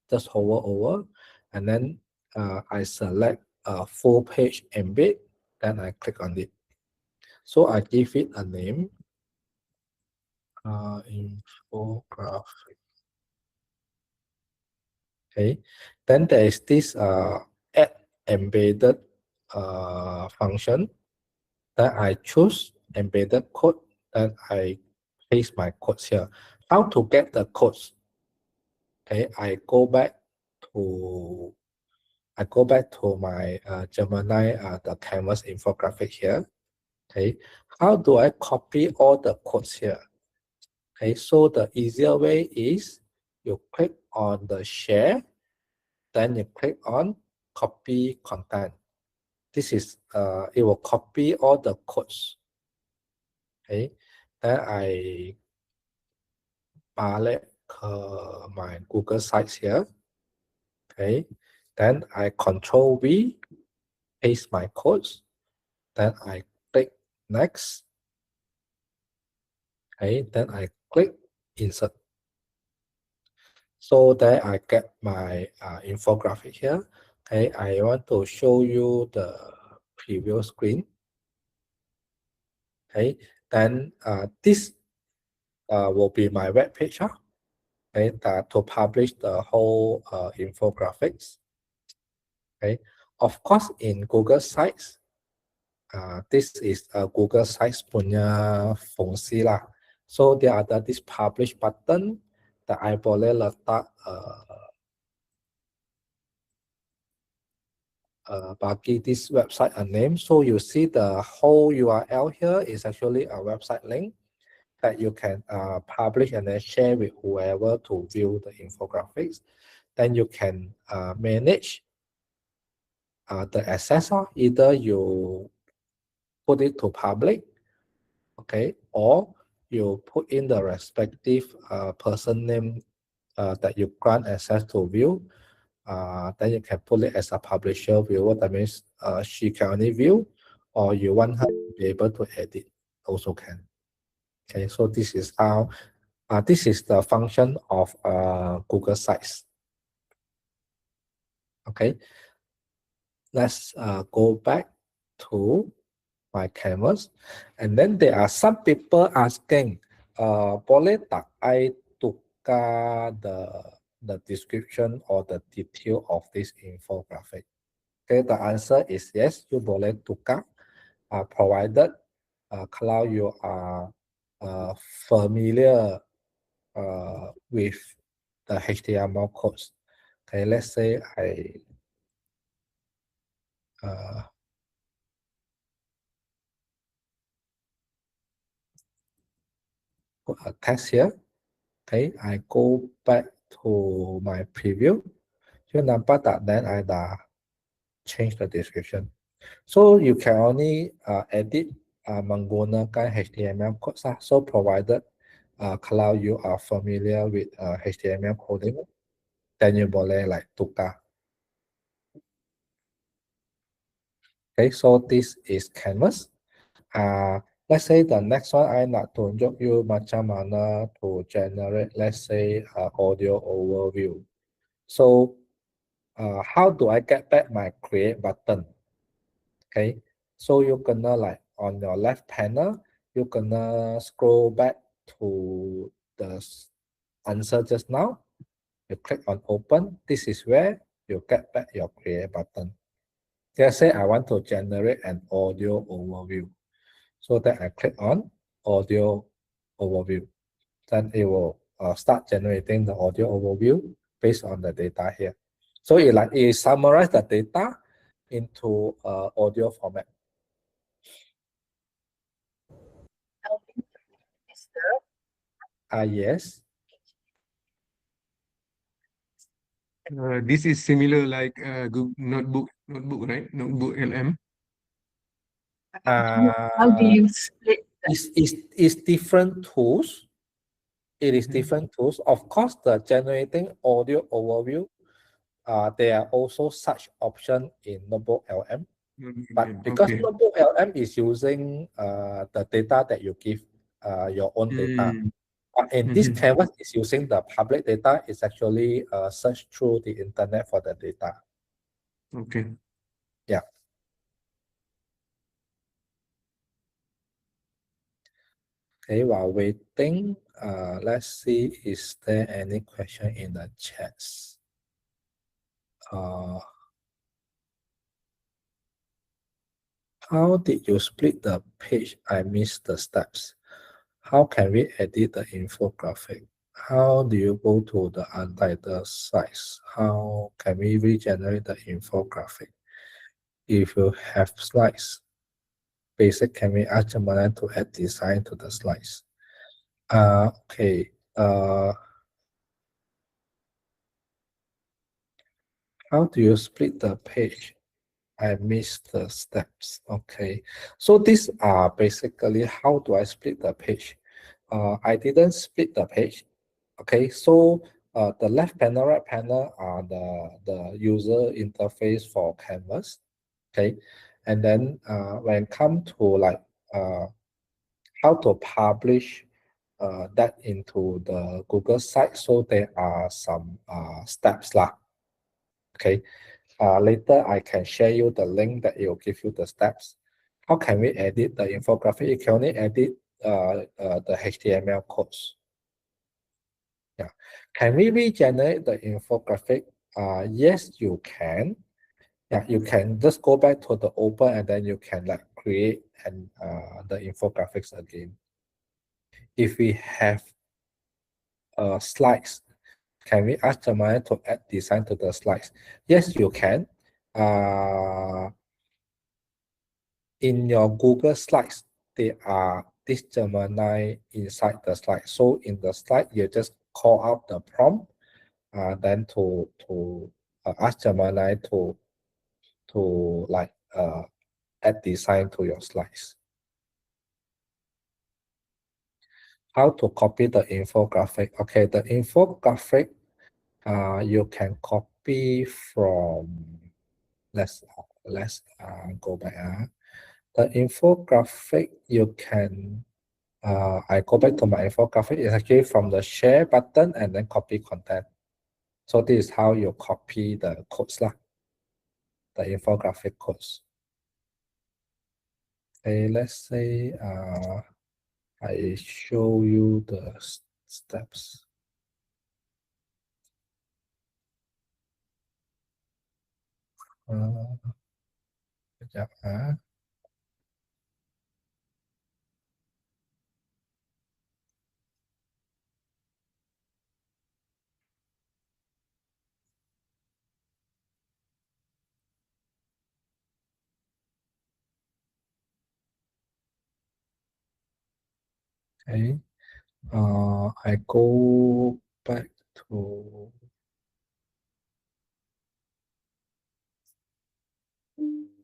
D: just hover over, and then I select a full page embed. Then I click on it. So I give it a name. Infographic. Okay, then there is this add embedded function that I choose embedded code, then I paste my codes here. How to get the codes? Okay, I go back to my Gemini the canvas infographic here. Okay, how do I copy all the codes here? Okay, so the easier way is you click on the share, then you click on copy content. This is it will copy all the codes. Okay, then I balik my Google Sites here. Okay, then I Control V, paste my codes. Then I click next. Okay, then I click insert. So there I get my infographic here. Okay, I want to show you the preview screen. Okay, then this will be my web page. Okay, to publish the whole infographics. Okay, of course in Google Sites, this is a Google Sites punya fungsi lah. So dia ada this publish button that I boleh letak bagi this website a name. So you see the whole URL here is actually a website link that you can publish and then share with whoever to view the infographics. Then you can manage the access. Either you put it to public, okay, or you put in the respective person name that you grant access to view. Then you can put it as a publisher viewer. That means she can only view, or you want her to be able to edit, also can. Okay, so this is how this is the function of Google Sites. Okay, let's go back to my canvas, and then there are some people asking, boleh tak I tukar the description or the detail of this infographic? Okay, the answer is yes, you boleh tukar, provided kalau you are familiar with the HTML codes. Okay, let's say I put a text here. Okay, I go back to my preview. So nampak tak? Then I change the description. So you can only edit menggunakan HTML codes. So provided kalau you are familiar with HTML coding, then you boleh like tukar. Okay, so this is canvas. Let's say the next one I nak tunjuk you macam mana to generate, let's say audio overview. So how do I get back my create button? Okay, so you gonna like on your left panel, you gonna scroll back to the answer just now. You click on open. This is where you get back your create button. Let's say I want to generate an audio overview. So that I click on audio overview. Then it will start generating the audio overview based on the data here. So it summarizes the data into audio format. Yes.
F: This is similar like notebook, right? Notebook LM.
C: How do you split that?
D: It's different tools. It is different tools. Of course, the generating audio overview, there are also such option in Notebook LM. But because
F: Okay.
D: Notebook LM is using the data that you give your own data. But in this canvas, is using the public data. It's actually search through the internet for the data.
F: Okay.
D: Yeah. Okay, while waiting, let's see, is there any question in the chats? how did you split the page? I missed the steps. How can we edit the infographic? How do you go to the untitled sites? How can we regenerate the infographic? If you have slides, basic, can we ask Gemini to add design to the slides? Okay. How do you split the page? I missed the steps. Okay. So these are basically how do I split the page? I didn't split the page. Okay. So the left panel, right panel are the user interface for Canvas. Okay. And then when it come to like how to publish that into the Google site, so there are some steps lah. Okay. Later, I can share you the link that it will give you the steps. How can we edit the infographic? You can only edit the HTML codes. Yeah. Can we regenerate the infographic? Yes, you can. Yeah, you can just go back to the open and then you can like create and the infographics again. If we have slides, can we ask Gemini to add design to the slides? Yes, you can. In your Google Slides, there are this Gemini inside the slide. So in the slide, you just call out the prompt, then to ask Gemini to like add design to your slides. How to copy the infographic? Okay, the infographic, you can copy from. Let's go back. The infographic you can. I go back to my infographic. It's actually from the share button and then copy content. So this is how you copy the codes lah, the infographic codes. Okay, let's say I show you the steps. Sekejap, Okay. I go back to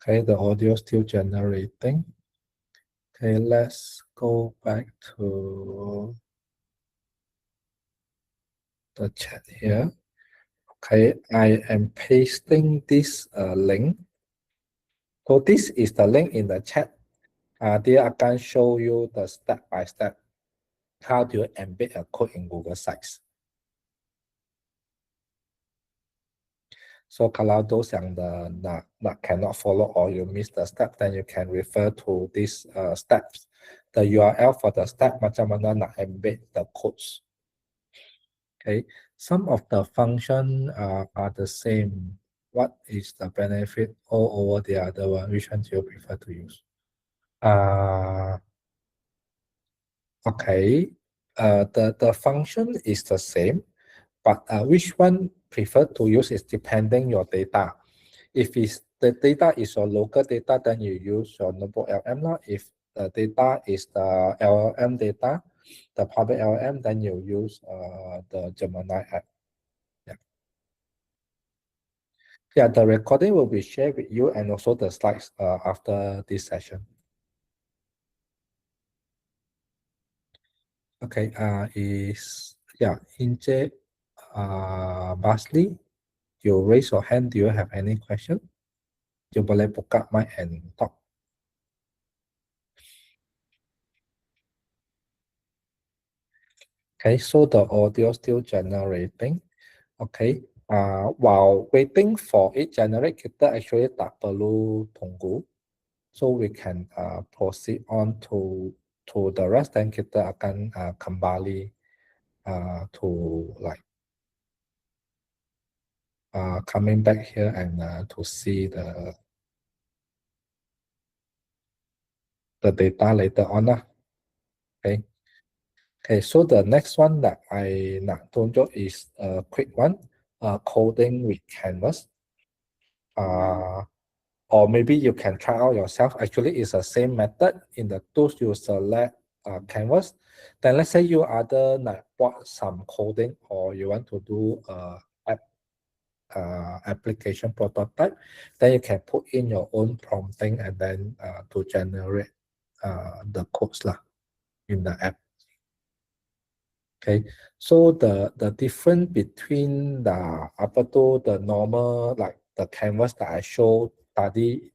D: okay, the audio still generating. Okay, let's go back to the chat here. Okay, I am pasting this link. So this is the link in the chat. There I can show you the step by step how do you embed a code in Google Sites. So kalau those yang cannot follow or you miss the step, then you can refer to these steps. The URL for the step macam mana nak embed the codes. Okay, some of the function are the same. What is the benefit all over the other one? Which one do you prefer to use? Okay, the function is the same, but which one prefer to use is depending your data. If the data is your local data, then you use your notebook LM. If the data is the LLM data, the public LM, then you use the Gemini app. Yeah, the recording will be shared with you and also the slides after this session. Okay, Inje, Basley, you raise your hand. Do you have any question? You boleh buka mic and talk. Okay, so the audio still generating. Okay, while waiting for it generate, kita actually tak perlu tunggu. So we can proceed on to the rest, then kita akan kembali to like coming back here and to see the data later on. Okay. Okay, so the next one that I nak tunjuk is a quick one, coding with canvas. Or maybe you can try out yourself. Actually, it's the same method. In the tools, you select canvas. Then let's say you either like bought some coding or you want to do application prototype, then you can put in your own prompting and then to generate the codes lah in the app. Okay, so the difference between the normal like the canvas that I showed tadi,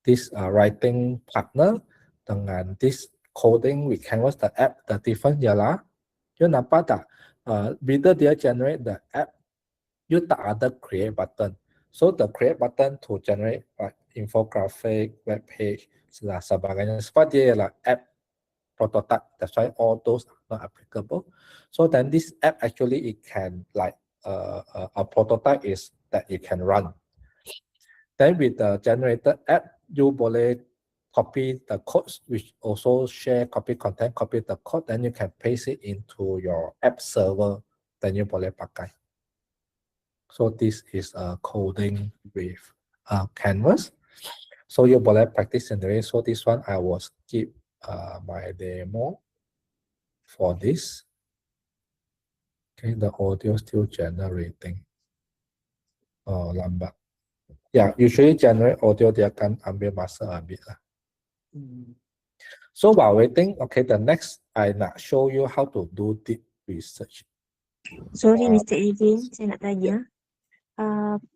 D: this writing partner dengan this coding with canvas the app, the difference ialah you nampak tak bila dia generate the app, you tak ada create button. So the create button to generate like infographic, web page, sebagainya. Sebab dia ialah app prototype, that's why all those are not applicable. So then this app actually it can like a prototype is that you can run. Then with the generated app, you boleh copy the codes, which also share copy content, copy the code, then you can paste it into your app server, then you boleh pakai. So this is coding with canvas. So you boleh practice sendiri. So this one I will skip my demo for this. Okay, the audio still generating. Oh, lambat. Yeah, usually generate audio dia akan ambil masa a bit lah. So while waiting, okay, the next I nak show you how to do deep research.
G: Sorry Mr. Adrian, saya nak tanya.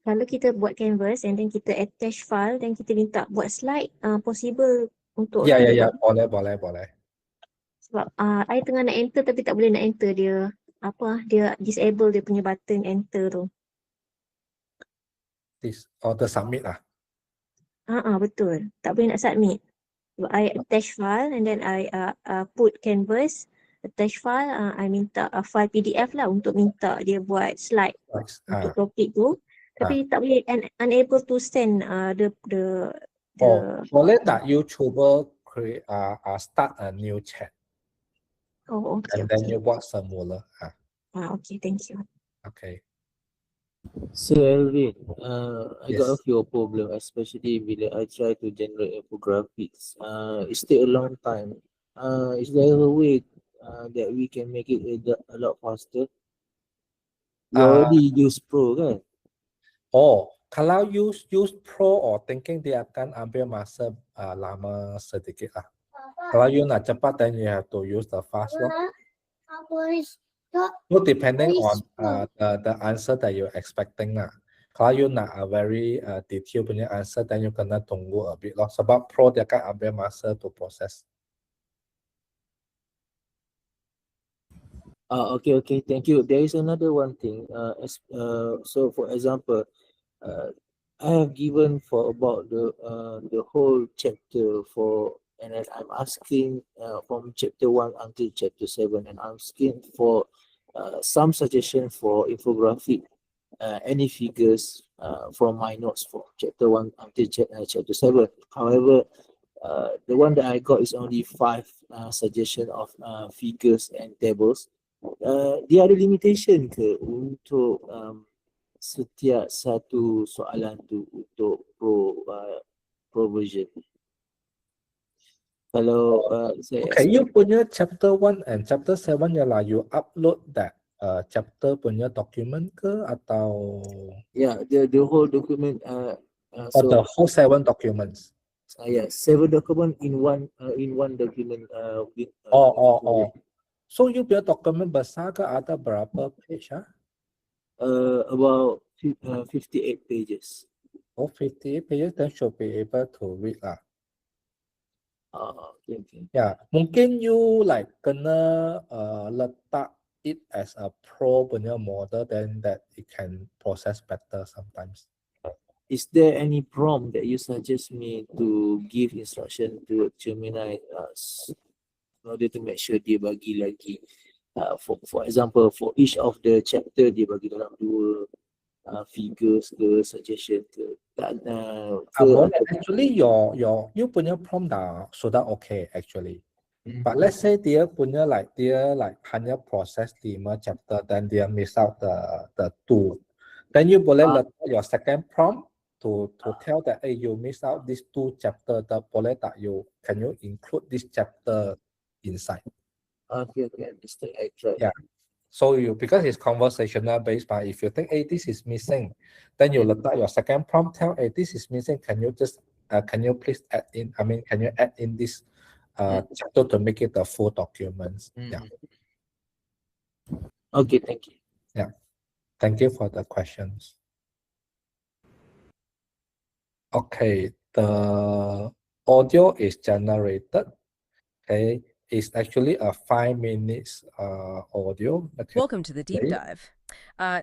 G: Kalau kita buat canvas and then kita attach file dan kita minta buat slide, possible untuk
D: Ya,
G: kita buat?
D: boleh.
G: Sebab I tengah nak enter tapi tak boleh nak enter dia. Dia disable dia punya button enter tu.
D: This or the submit lah.
G: Betul. Tak boleh nak submit. Sebab I attach file and then I put canvas, attach file, I minta file PDF lah untuk minta dia buat slide untuk topik tu. Tapi tak boleh unable to send
D: boleh tak you cuba create start a new chat.
G: Oh, okay.
D: And then you buat semula.
G: Okay, thank you.
D: Okay.
H: Sir Elvin, I got a
D: Yes.
H: few problem, especially bila I try to generate infographics. It take a long time. Is there a way that we can make it a lot faster? We already use Pro kan?
D: Kalau use Pro or thinking dia akan ambil masa lama sedikit lah. Kalau you nak cepat, then you have to use the fast one. So depending on the answer that you're expecting lah. Kalau you nak a very detailed punya answer, then you kena tunggu a bit lah. Sebab Pro dia akan ambil masa to process.
H: Okay, thank you. There is another one thing. So for example, I have given for about the whole chapter and then I'm asking from chapter 1 until chapter 7, and I'm asking for some suggestion for infographic, any figures from my notes for chapter 1 until chapter 7. However, the one that I got is only 5 suggestion of figures and tables. Dia ada limitation ke untuk setiap satu soalan tu untuk pro version? Kalau
D: Okay, you punya chapter 1 and chapter 7 ialah you upload that chapter punya document ke atau?
H: Yeah, the whole document.
D: Or the whole 7 documents.
H: Yeah, 7 document in one document.
D: So you punya document besar ke ada berapa page?
H: About 58 pages.
D: 58 pages, then should be able to read lah.
H: Okay.
D: Yeah, mungkin you like kena letak it as a Pro punya model, then that it can process better sometimes.
H: Is there any prompt that you suggest me to give instruction to Gemini in order to make sure dia bagi lagi For example, for each of the chapter dia bagi dalam dua figures ke suggestion ke
D: Boleh. Actually, you punya prompt dah sudah okay actually. But let's say dia punya dia hanya proses 5 chapter, then dia miss out the 2. Then you boleh letak your second prompt to tell that you miss out these 2 chapter. Boleh tak can you include this chapter inside?
H: Okay, understand. I try.
D: Yeah. So because it's conversational based, but if you think, this is missing, then you letak your second prompt, tell, this is missing. Can you just can you please add in? I mean, can you add in this chapter to make it the full documents? Yeah.
H: Okay, thank you.
D: Yeah. Thank you for the questions. Okay, the audio is generated. Okay, it's actually a 5 minutes audio. Okay.
I: Welcome to the deep dive.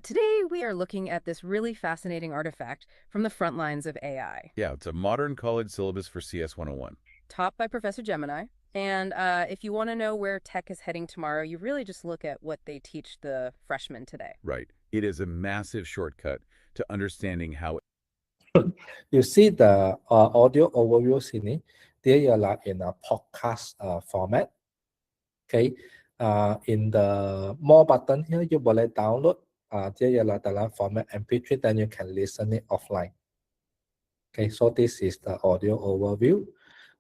I: Today we are looking at this really fascinating artifact from the front lines of AI.
J: Yeah, it's a modern college syllabus for CS 101.
I: Taught by Professor Gemini. And if you want to know where tech is heading tomorrow, you really just look at what they teach the freshmen today.
J: Right. It is a massive shortcut to understanding how...
D: You see the audio overview sini, dia ialah in a podcast format. Okay, in the more button here, you boleh download. Dia ialah dalam format MP3, then you can listen it offline. Okay, so this is the audio overview.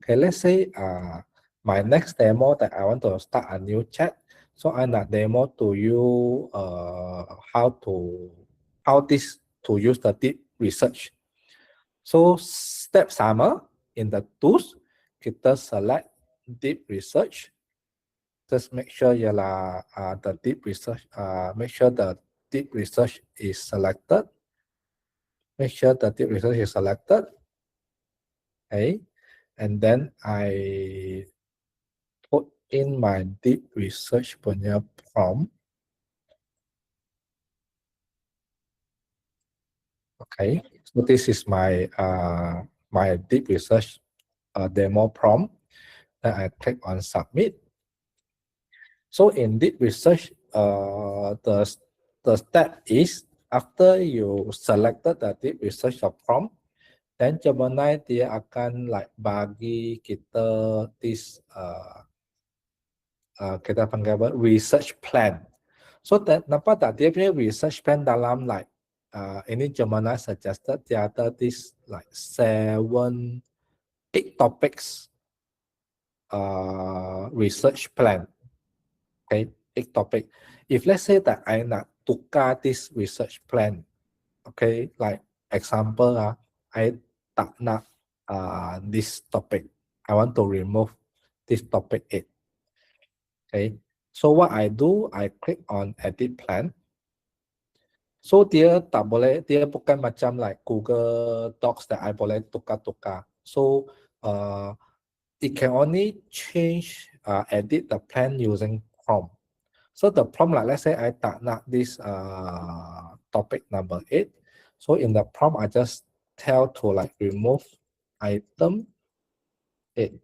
D: Okay, let's say my next demo that I want to start a new chat. So I nak demo to you how to use the deep research. So step sama in the tools, kita select deep research. Just make sure the deep research. Make sure the deep research is selected. Make sure the deep research is selected. Okay, and then I put in my deep research punya prompt. Okay, so this is my my deep research demo prompt. Then I click on submit. So in deep research, the step is after you selected the deep research prompt, then Gemini dia akan bagi kita this kita panggil apa, research plan. So that nampak tak dia punya research plan dalam ini Gemini suggested dia ada this 7, 8 topics research plan. Okay, 8 topic. If let's say that I nak tukar this research plan, okay, like example I tak nak this topic. I want to remove this topic 8. Okay, so what I do, I click on edit plan. So dia tak boleh, dia bukan macam Google Docs that I boleh tukar-tukar. So it can only change, edit the plan using prompt. So the prompt, let's say I tak nak this topic number 8. So in the prompt, I just tell to remove item 8.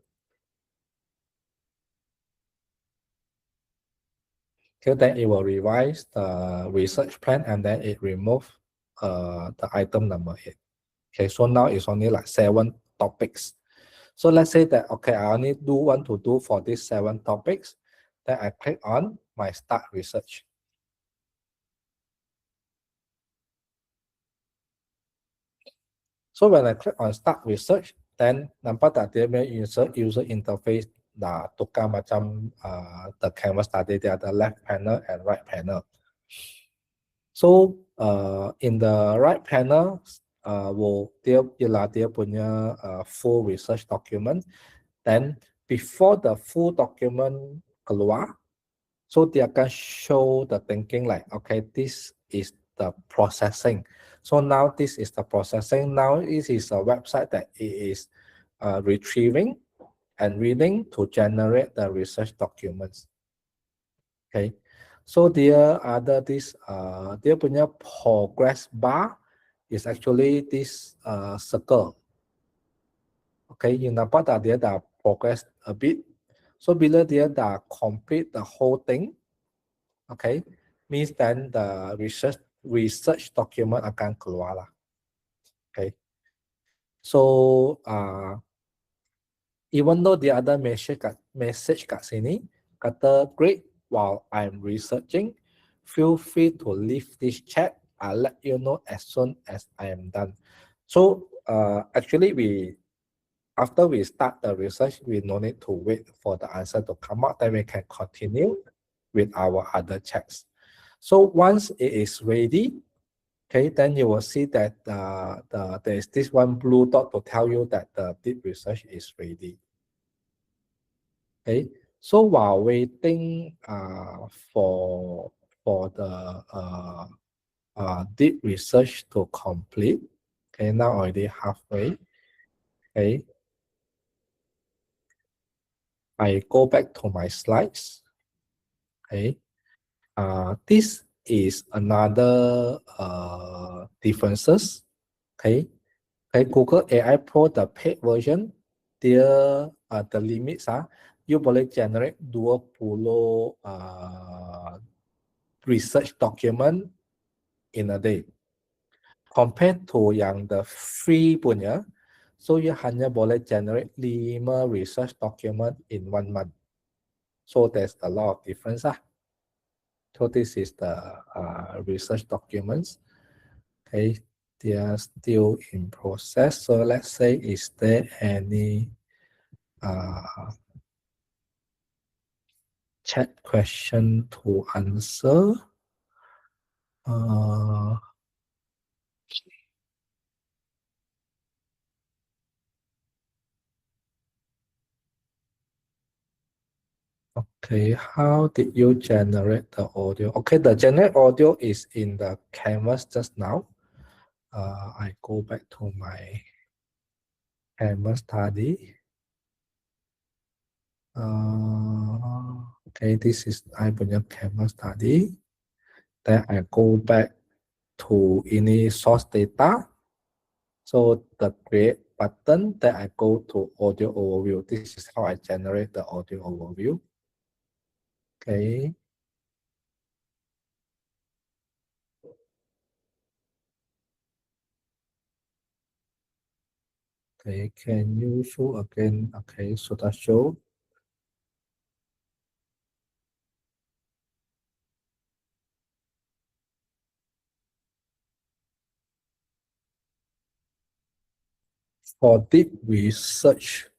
D: Okay, then it will revise the research plan and then it remove the item number 8. Okay, so now it's only 7 topics. So let's say that, okay, I only want to do for these 7 topics. Then I click on my start research. So when I click on start research, then nampak tak dia punya user interface dah tukar macam the canvas tadi, dia ada left panel and right panel. So in the right panel, dia punya full research document. Then before the full document keluar, so dia akan show the thinking okay, this is the processing. So now this is the processing. Now this is a website that it is retrieving and reading to generate the research documents. Okay, so dia ada this dia punya progress bar is actually this circle. Okay, you nampak tak dia dah progress a bit. So bila dia dah complete the whole thing, okay, means then the research document akan keluar lah. Okay. So even though the other message kat sini kata great, while I'm researching, feel free to leave this chat. I'll let you know as soon as I am done. So actually after we start the research, we no need to wait for the answer to come out, then we can continue with our other checks. So once it is ready, okay, then you will see that there is this one blue dot to tell you that the deep research is ready. Okay, so while waiting for the deep research to complete, okay, now already halfway. Okay, I go back to my slides. Okay, this is another differences. Okay, okay, Google AI Pro the paid version, dia the limits you boleh generate 20 research document in a day. Compared to yang the free punya, so you hanya boleh generate 5 research document in 1 month. So there's a lot of difference So this is the research documents. Okay, they are still in process. So let's say, is there any chat question to answer? Okay, how did you generate the audio? Okay, the generate audio is in the canvas just now. I go back to my canvas study. Okay, this is I punya canvas study. Then I go back to any source data. So the create button, then I go to audio overview. This is how I generate the audio overview. Okay. Okay, can you show again? Okay, so that show. For deep research,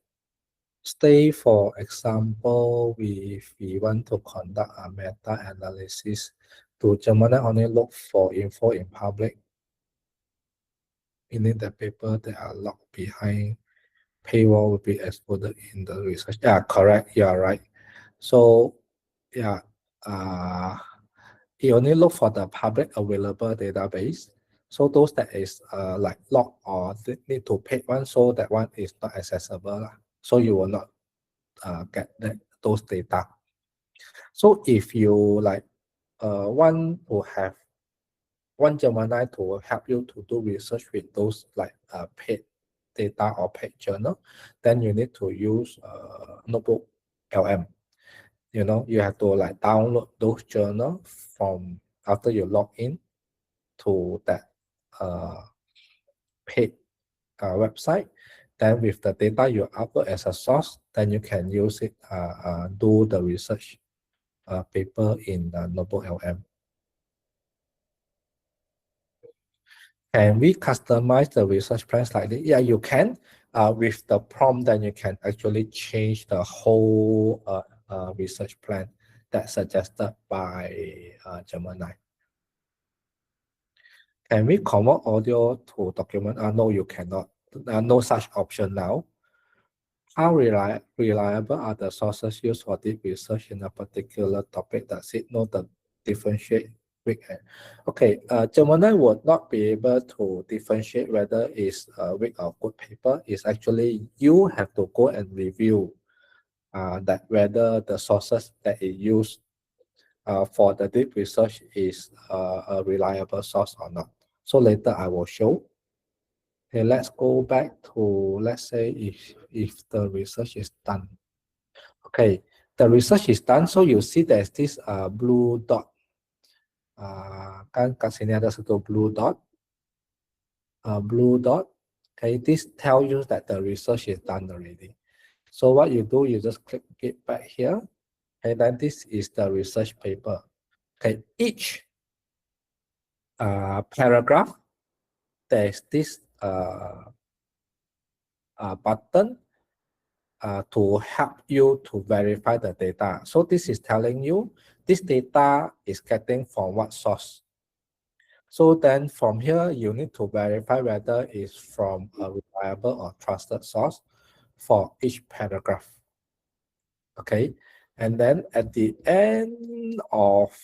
D: say for example, if we want to conduct a meta-analysis, to Gemini only look for info in public, meaning the paper that are locked behind paywall will be excluded in the research. Yeah, correct. You are right. So yeah, it only look for the public available database. So those that is like locked or need to pay one, so that one is not accessible. So you will not get those data. So if you like want to have one Gemini to help you to do research with those like paid data or paid journal, then you need to use Notebook LM. You know, you have to like download those journal from after you log in to that paid website. Then with the data you upload as a source, then you can use it do the research paper in Notebook LM. Can we customize the research plan slightly? Yeah, you can. With the prompt, then you can actually change the whole research plan that's suggested by Gemini. Can we convert audio to document? No, you cannot. No such option now. How reliable are the sources used for deep research in a particular topic? Does it know the differentiate weak and okay? Gemini would not be able to differentiate whether it's a weak or good paper. It's actually you have to go and review that whether the sources that it used for the deep research is a reliable source or not. So later I will show. Okay, let's go back to, let's say if the research is done. Okay, the research is done. So you see there's this blue dot Kan kat sini ada satu blue dot. Blue dot. Okay, this tells you that the research is done already. So what you do, you just click it back here. Okay, then this is the research paper. Okay, each paragraph, there's this button to help you to verify the data. So this is telling you this data is getting from what source. So then from here, you need to verify whether it's from a reliable or trusted source for each paragraph. Okay, and then at the end of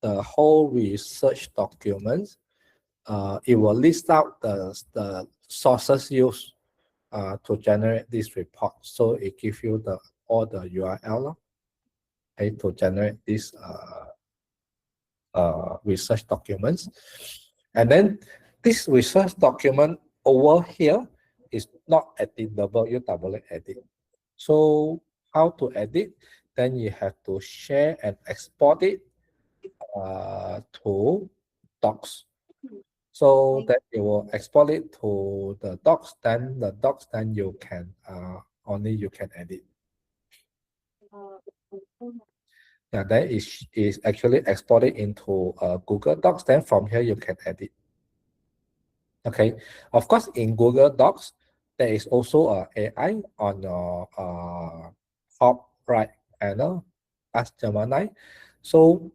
D: the whole research document, it will list out the sources used to generate this report. So it gives you all the URL, okay, to generate this research documents. And then this research document over here is not editable, you double edit. So how to edit? Then you have to share and export it to docs. So that you will export it to the docs, then the docs, then you can only you can edit. Yeah, that is actually exported into Google Docs. Then from here you can edit. Okay, of course in Google Docs there is also a AI on your top right panel. Ask Gemini. So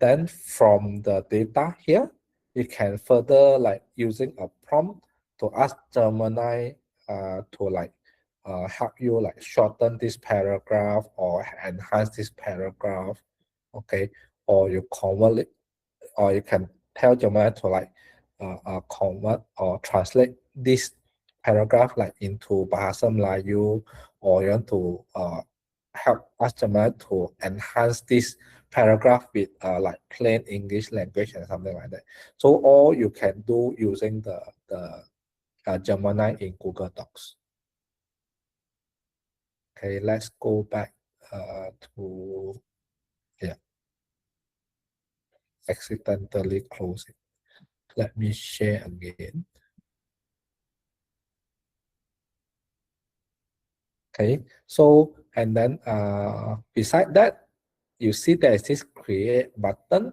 D: then from the data here, you can further like using a prompt to ask Gemini to like help you like shorten this paragraph or enhance this paragraph, okay, or you convert it, or you can tell Gemini to like convert or translate this paragraph like into Bahasa Melayu, or you want to help ask Gemini to enhance this paragraph with like plain English language and something like that. So all you can do using the Gemini in Google Docs. Okay, let's go back to, yeah, accidentally close it. Let me share again. Okay, so and then beside that, you see there is this create button,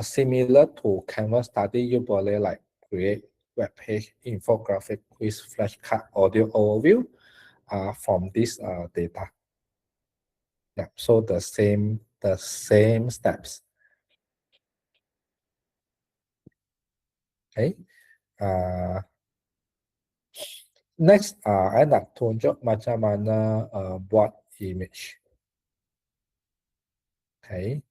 D: similar to Canvas study. You boleh like create web page, infographic, quiz, flashcard, audio overview from this data. Yeah, so the same steps. Okay. Next, I nak tunjuk macam mana buat image. Okay.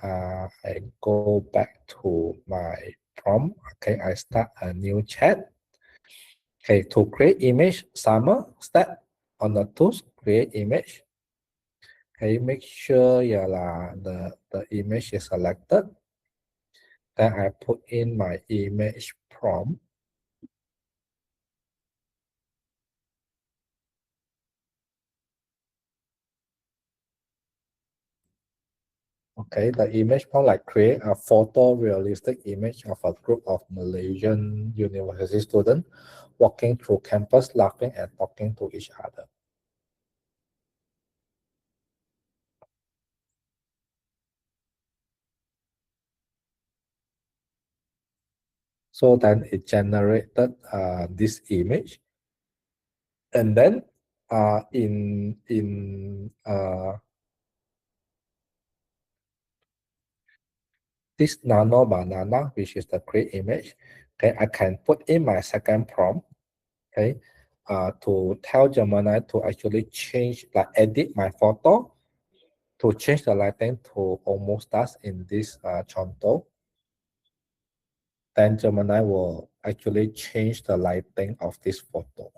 D: I go back to my prompt. Okay, I start a new chat. Okay, to create image, sama step on the tools, create image. Okay, make sure the image is selected. Then I put in my image prompt. Okay, the image prompt like create a photorealistic image of a group of Malaysian university students walking through campus, laughing and talking to each other. So then it generated this image, and then in this nano banana, which is the create image, okay, I can put in my second prompt, okay, to tell Gemini to actually change, like edit my photo, to change the lighting to almost dusk in this contour. Then Gemini will actually change the lighting of this photo.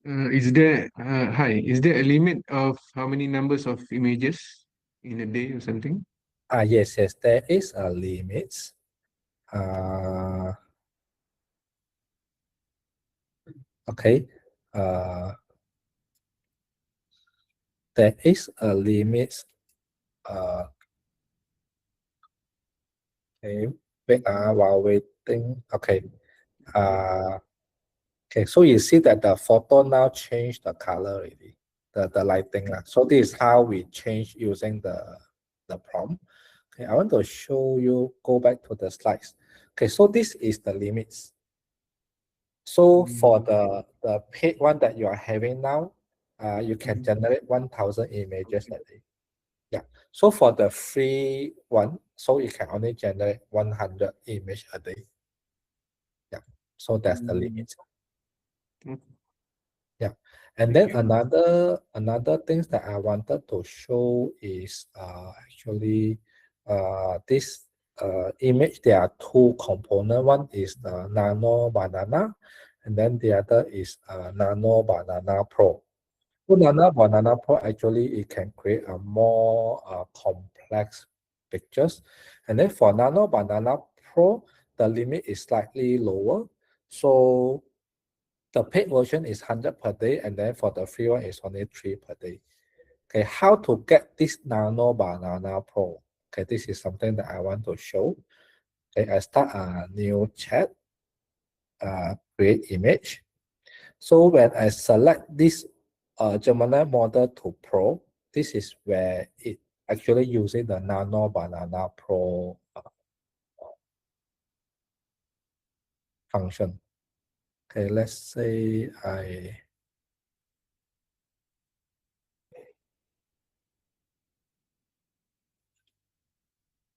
F: Is there hi? Is there a limit of how many numbers of images in a day or something?
D: Yes, yes, there is a limit. Uh, okay. There is a limit. Okay. Wait, while waiting. Okay. Okay, so you see that the photo now changed the color already, the lighting. So this is how we change using the prompt. Okay, I want to show you, go back to the slides. Okay, so this is the limits. So for the paid one that you are having now, you can generate 1,000 images a day. Yeah. So for the free one, so you can only generate 100 image a day. Yeah. So that's the limit. Yeah. And then another things that I wanted to show is actually this image. There are two component. One is the Nano Banana, and then the other is Nano Banana Pro. So Nano Banana Pro actually it can create a more complex pictures, and then for Nano Banana Pro the limit is slightly lower. So the paid version is 100 per day, and then for the free one is only 3 per day. Okay, how to get this Nano Banana Pro? Okay, this is something that I want to show. Okay, I start a new chat, create image. So when I select this Gemini model to Pro, this is where it actually using the Nano Banana Pro function. Okay, let's say I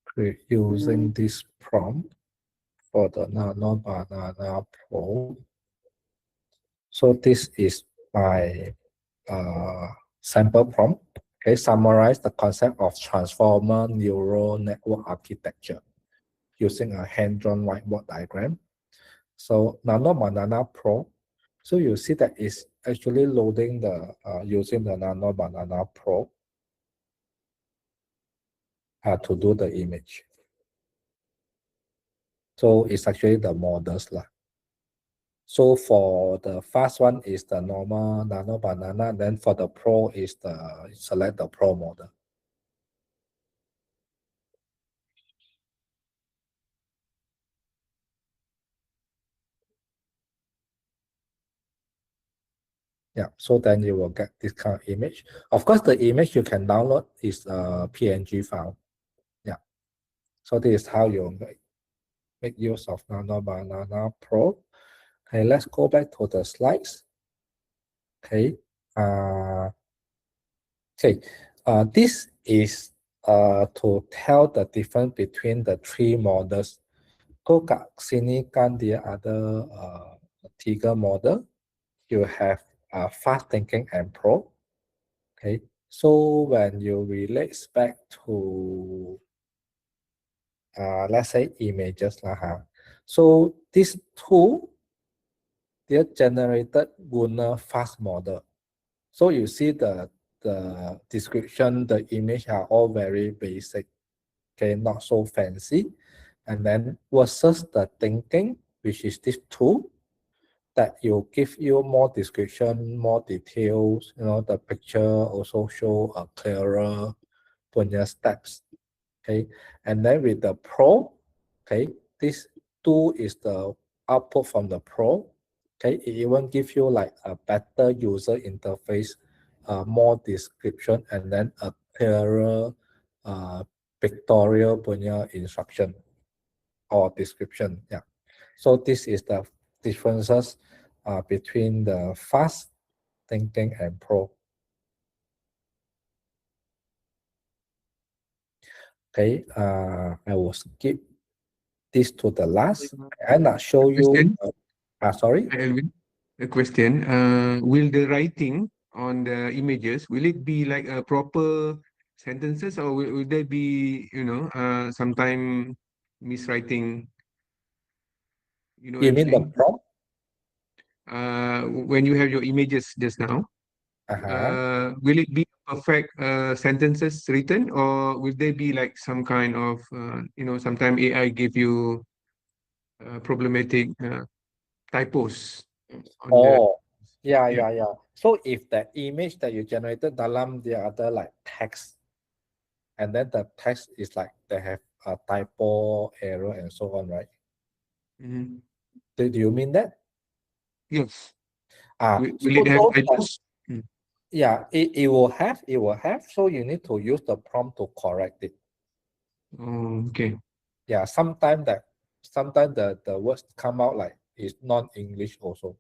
D: create using this prompt for the Nano Banana Pro. So this is my sample prompt. Okay, summarize the concept of transformer neural network architecture using a hand-drawn whiteboard diagram. So Nano Banana Pro. So you see that it's actually loading the using the Nano Banana Pro to do the image. So it's actually the models lah. So for the fast one is the normal Nano Banana. Then for the Pro is the select the Pro model. Yeah, so then you will get this kind of image. Of course, the image you can download is a PNG file. Yeah. So this is how you make use of Nano Banana Pro. Okay, let's go back to the slides. Okay. This is to tell the difference between the three models. Kau kat sini kan dia ada tiga model. You have fast thinking and pro. Okay, so when you relate back to let's say images lah, so these two they generated guna fast model. So you see the description, the image are all very basic, okay, not so fancy. And then versus the thinking, which is this tool, that you give you more description, more details, the picture also show a clearer punya steps. Okay, and then with the Pro, okay, this tool is the output from the Pro. Okay, it even give you like a better user interface, more description, and then a clearer pictorial punya instruction or description. Yeah, so this is the differences between the fast thinking and Pro. Okay, I will skip this to the last. I'm not show you. Sorry.
F: Hi, Alvin. A question. Will the writing on the images will it be like a proper sentences, or will there be sometime miswriting? You know what
D: You
F: I'm
D: mean the
F: saying?
D: prompt?
F: when you have your images just now, will it be perfect sentences written, or will there be like some kind of, sometime AI give you problematic typos on the.
D: Oh, yeah,
F: Yeah.
D: yeah, yeah. So if the image that you generated dalam the other like text, and then the text is like they have a typo, error, and so on, right?
F: Mhm.
D: Do you mean that?
F: Yes.
D: So
F: Will it have
D: those
F: typos?
D: yeah, it will have. So you need to use the prompt to correct it.
F: Oh, okay.
D: Yeah, sometimes the words come out like it's non-English also.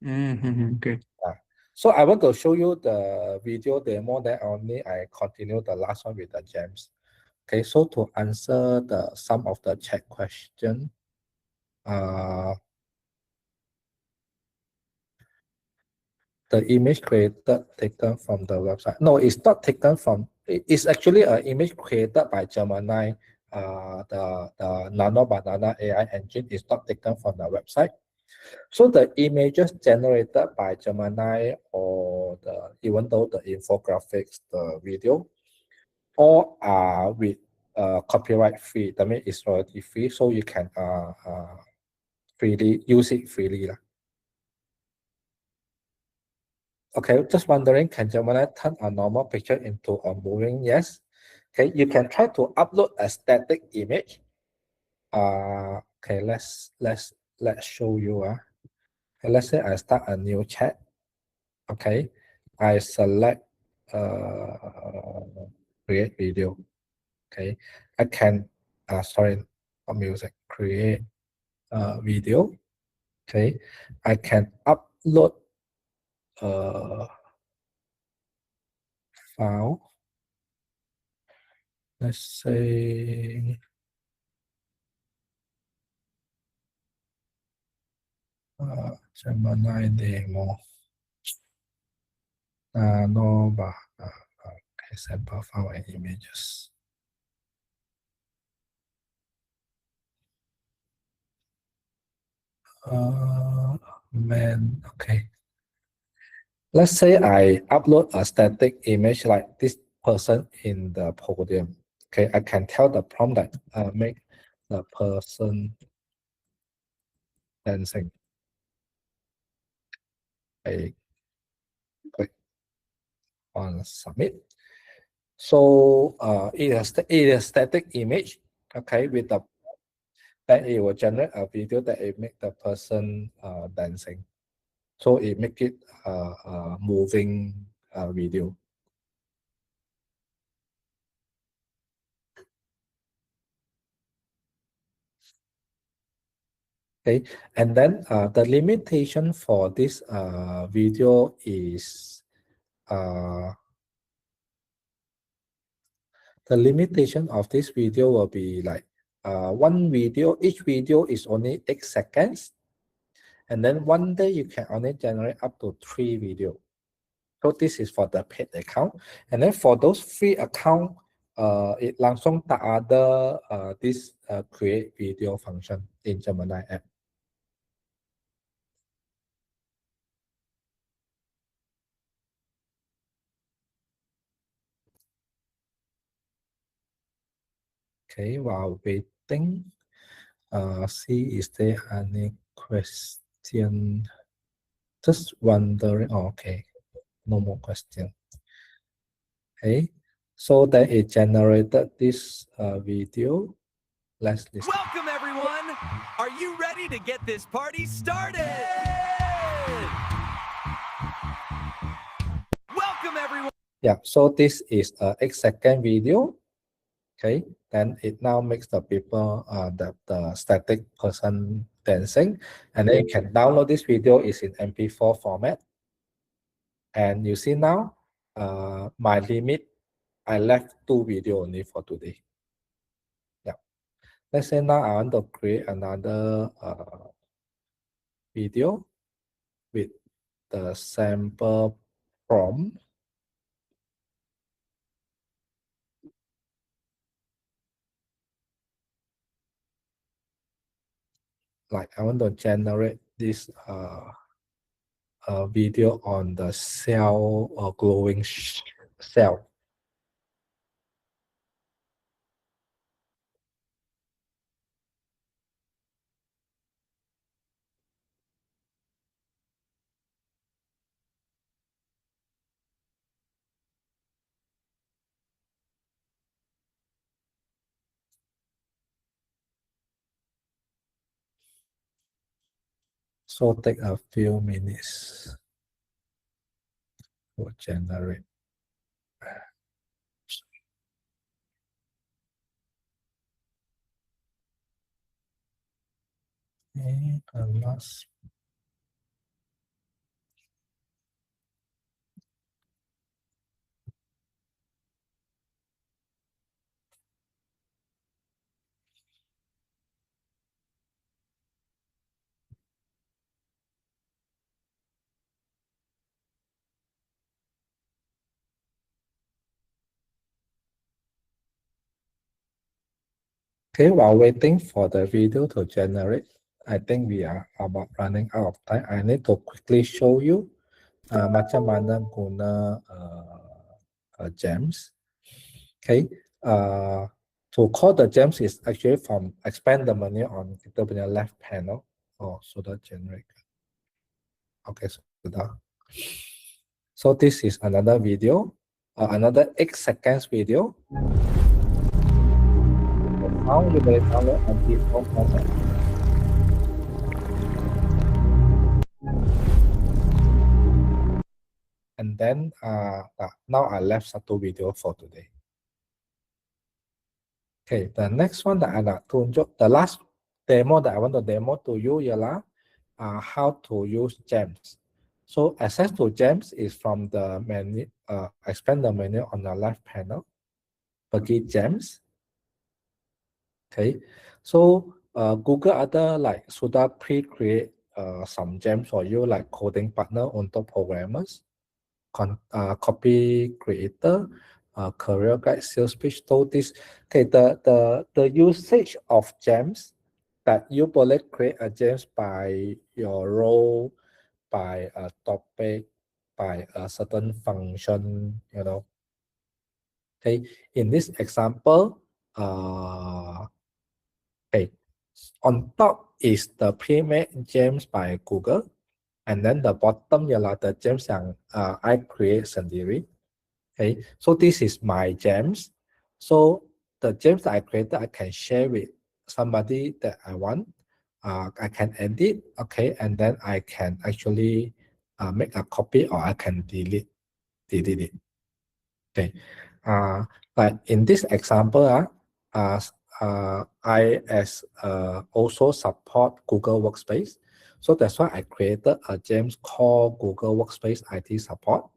F: Okay.
D: Yeah. So I want to show you the video demo, then only I continue the last one with the gems. Okay, so to answer some of the chat question, the image created taken from the website. No, it's not taken from. It's actually an image created by Gemini. The Nano Banana AI engine is not taken from the website. So the images generated by Gemini, or even though the infographics, the video, all are with copyright free. That means it's royalty free, so you can freely use it freely lah. Okay, just wondering, can Gemini turn a normal picture into a moving? Yes. Okay, you can try to upload a static image. Okay, let's show you. Okay, let's say I start a new chat. Okay, I select create video. Okay, I can sorry, not music, create video. Okay, I can upload file. Let's say Gemini demo. No, but okay, sample file and images. Man, okay. Let's say I upload a static image like this person in the podium. Okay, I can tell the prompt that make the person dancing. I click on submit. So it is a static image. Okay, with the then it will generate a video that it make the person dancing. So it make it a moving video. Okay, and then the limitation for this video is the limitation of this video will be like one video, each video is only 8 seconds. And then one day you can only generate up to 3 videos. So this is for the paid account. And then for those free account, it langsung tak ada this create video function in Gemini app. Okay, while waiting, see is there any question? Just wondering. Oh, okay, no more question. Okay, so then it generated this video. Let's listen.
K: Welcome, everyone. Are you ready to get this party started? Welcome, everyone.
D: Yeah, so this is a 8-second video. Okay, then it now makes the people, the static person dancing, and then you can download this video. Is in MP4 format. And you see now, my limit, I left 2 videos only for today. Yeah, let's say now I want to create another video with the sample prompt. Like I want to generate this a video on the cell or glowing cell. So take a few minutes to generate. And the last. Okay, while waiting for the video to generate, I think we are about running out of time. I need to quickly show you macam mana guna gems. Okay, to call the gems is actually from expand the menu on kita punya left panel. Oh, sudah generate. Okay, sudah. So this is another video, another 8 seconds video. Now you boleh download MP4 format. And then now I left satu video for today. Okay, the next one that I nak tunjuk, the last demo that I want to demo to you ialah how to use gems. So access to gems is from the menu, expand the menu on the left panel. Pergi gems. Okay, so Google ada like sudah pre-create some gems for you like coding partner untuk programmers, copy creator, career guide, sales pitch. So this, okay, the usage of gems that you boleh create a gems by your role, by a topic, by a certain function, you know. Okay, in this example, okay, on top is the pre-made gems by Google, and then the bottom ialah the gems yang I create sendiri. Okay, so this is my gems. So the gems that I created, I can share with somebody that I want. I can edit, okay, and then I can actually make a copy or I can delete it. Okay, like in this example, I also support Google Workspace. So that's why I created a gems called Google Workspace IT Support.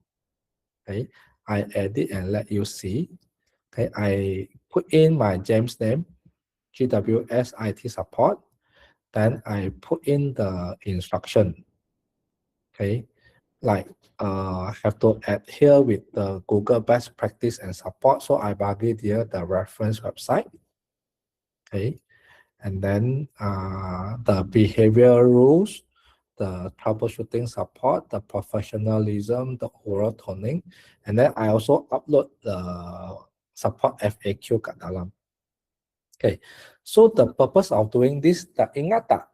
D: Okay, I edit and let you see. Okay, I put in my gems name, GWS IT Support. Then I put in the instruction. Okay, like have to adhere with the Google best practice and support. So I bagi here the reference website. Okay, and then the behavior rules, the troubleshooting support, the professionalism, the oral toning, and then I also upload the support FAQ kat dalam. Okay, so the purpose of doing this, ingat tak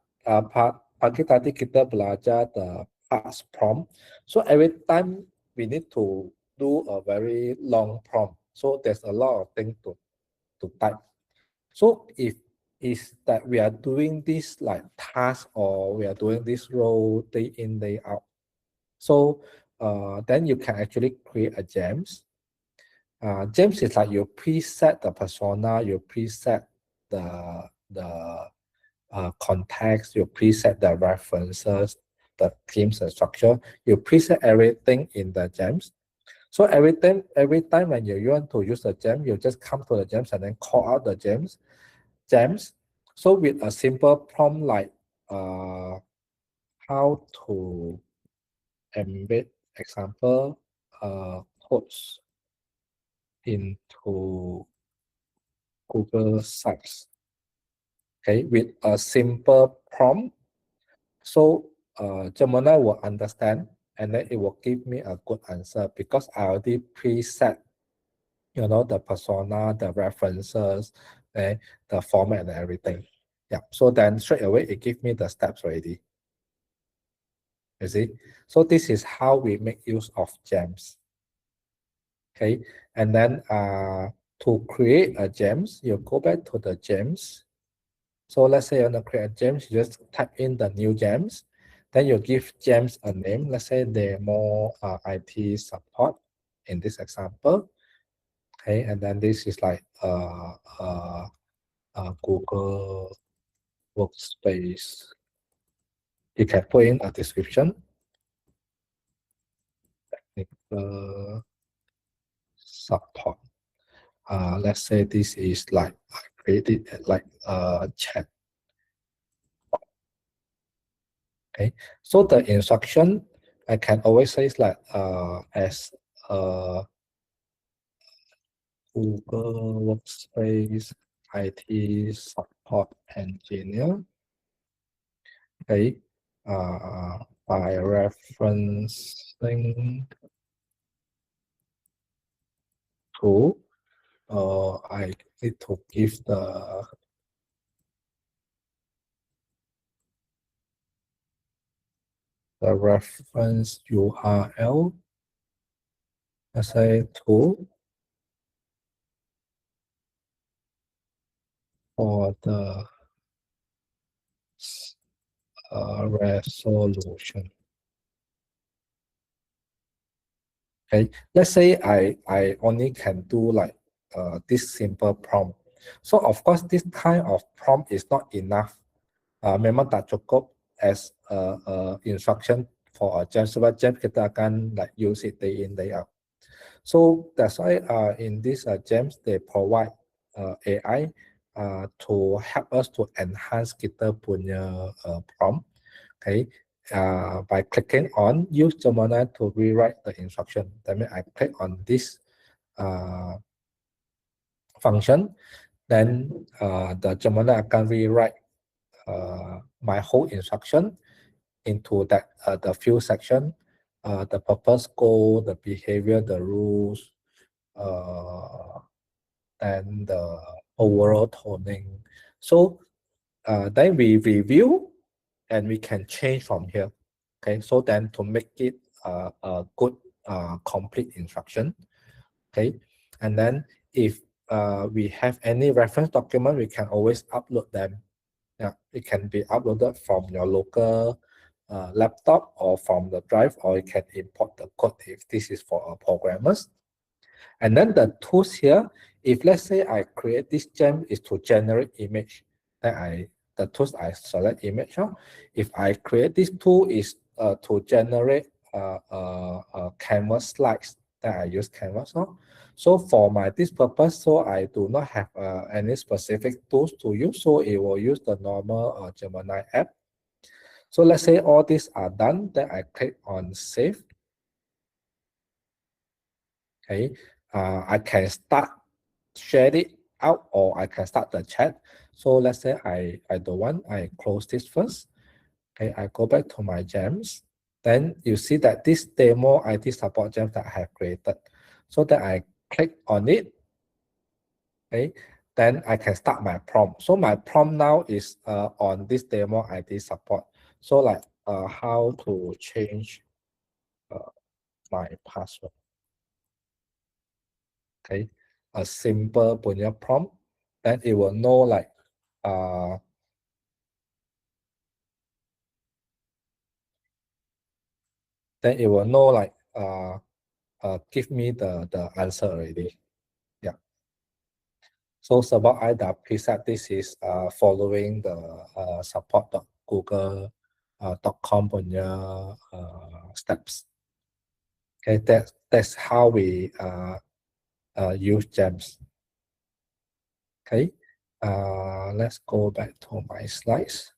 D: pagi tadi kita belajar the past prompt. So every time we need to do a very long prompt. So there's a lot of things to type. So if is that we are doing this like task or we are doing this role day in, day out. So then you can actually create a gems. Gems is like you preset the persona, you preset the context, you preset the references, the themes and structure, you preset everything in the gems. So every time when you want to use the gem, you just come to the gems and then call out the gems. So with a simple prompt like how to embed example quotes into Google Sites. Okay, with a simple prompt. So Gemini will understand and then it will give me a good answer because I already preset, you know, the persona, the references, and the format and everything. Yeah, so then straight away it gives me the steps already. You see, so this is how we make use of gems. Okay, and then to create a gems, you go back to the gems. So let's say you want to create a gems, you just type in the new gems, then you give gems a name. Let's say demo IT support in this example. Okay, and then this is like Google Workspace. You can put in a description. Technical support. Let's say this is like I created like a chat. Okay, so the instruction I can always say is like as Google Workspace IT support engineer. Okay, by referencing to I need to give the reference URL, let's say to for the resolution. Okay, let's say I only can do like this simple prompt. So of course this kind of prompt is not enough. Memang tak cukup as a instruction for a gem, sebab gem kita akan like use it day in day out. So that's why in these gems they provide AI to help us to enhance kita punya prompt. Okay, by clicking on use Gemini to rewrite the instruction. That means I click on this function, then the Gemini akan rewrite my whole instruction into that the few section, the purpose, goal, the behavior, the rules, and the overall toning. So then we review and we can change from here. Okay, so then to make it a good complete instruction. Okay, and then if we have any reference document, we can always upload them. Yeah, it can be uploaded from your local laptop or from the drive, or you can import the code if this is for programmers. And then the tools here, if let's say I create this gem is to generate image, then the tools I select image. If I create this tool is to generate canvas slides, then I use canvas. So for this purpose, so I do not have any specific tools to use, so it will use the normal Gemini app. So let's say all these are done, then I click on save. Okay, I can start share it out or I can start the chat. So let's say I don't want, I close this first. Okay, I go back to my gems. Then you see that this demo IT support gem that I have created. So that I click on it. Okay, then I can start my prompt. So my prompt now is on this demo IT support. So like how to change my password. Okay, a simple punya prompt, then it will know like then it will know like give me the answer already. Yeah. So sebab I dah preset this is following the support.google.com punya steps. Okay, that's how we use gems. Okay, let's go back to my slides.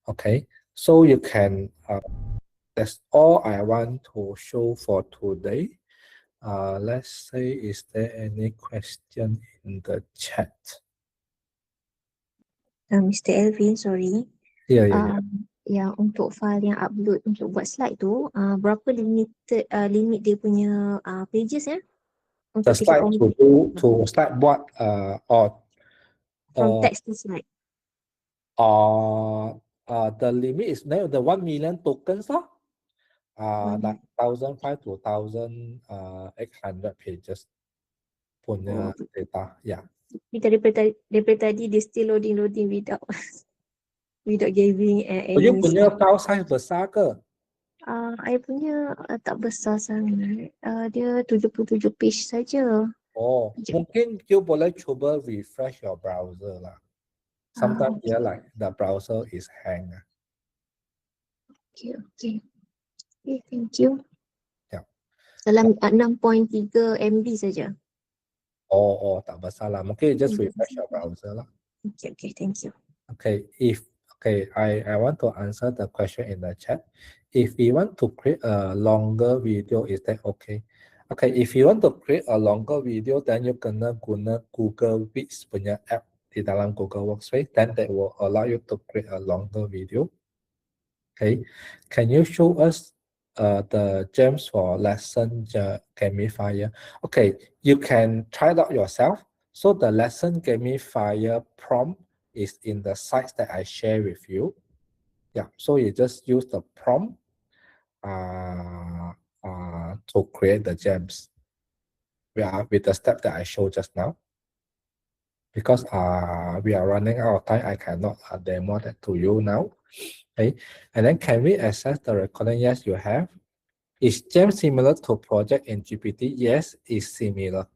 D: Okay, so you can that's all I want to show for today. Let's say, is there any question in the chat?
G: Mr. Elvin, sorry.
D: Yeah.
G: yang untuk file yang upload untuk buat slide tu, berapa limited limit dia punya pages ya?
D: The
G: Untuk kita
D: slide to do to slide what
G: from
D: or
G: text to slide.
D: the limit is now the 1 million tokens lah. Like 1,500 to 1,800 pages punya data. Yeah.
G: Daripada tadi dia still loading without without giving
D: You
G: any
D: punya
G: slide.
D: file size besar ke?
G: I punya tak besar sangat. Dia 77 page saja.
D: Oh, mungkin you boleh cuba refresh your browser lah. Sometimes
G: Okay.
D: like the browser is hang.
G: Okay. Okay, thank you.
D: Yeah.
G: Dalam 6.3 MB saja.
D: Oh, tak besar lah. Mungkin you just refresh your browser lah.
G: Okay, thank you.
D: Okay, I want to answer the question in the chat. If we want to create a longer video, is that okay? Okay, if you want to create a longer video, then you kena guna Google Bits punya app di dalam Google Workspace, then that will allow you to create a longer video. Okay, can you show us the gems for lesson gamifier? Okay, you can try it out yourself. So the lesson gamifier prompt is in the sites that I share with you. Yeah, so you just use the prompt to create the gems. With the step that I showed just now. Because we are running out of time, I cannot demo that to you now. Okay, and then can we access the recording? Yes, you have. Is gem similar to project in GPT? Yes, it's similar.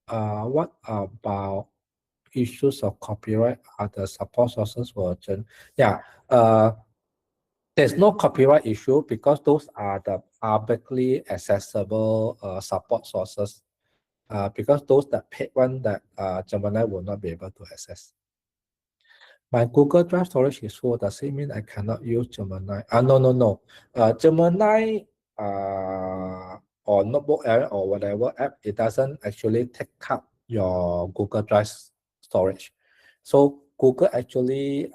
D: What about issues of copyright? Are the support sources version? Yeah, there's no copyright issue because those are the publicly accessible support sources. Because those that paid one that Gemini will not be able to access. My Google Drive storage is full. Does it mean I cannot use Gemini? No. Gemini or notebook app or whatever app, it doesn't actually take up your Google Drive storage. So Google actually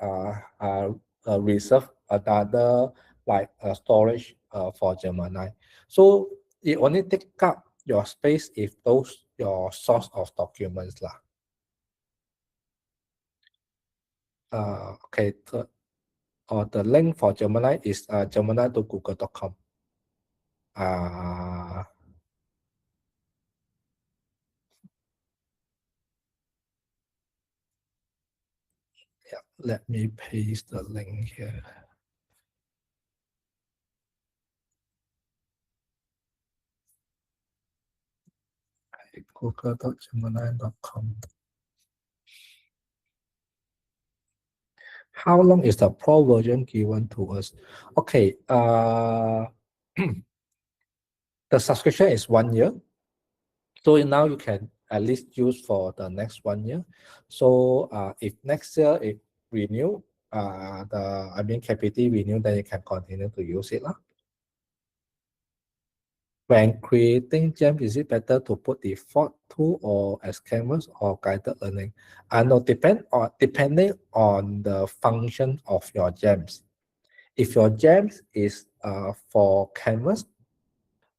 D: reserve another like storage for Gemini. So it only take up your space if those your source of documents lah. Okay, the link for Gemini is gemini.google.com. Yeah, let me paste the link here. Google.gemini.com. How long is the Pro version given to us? Okay, the subscription is 1 year. So now you can at least use for the next 1 year. So if next year it renew, KPT renew, then you can continue to use it lah. When creating gems, is it better to put default tool or as canvas or guided learning? No, depending on the function of your gems. If your gems is for canvas,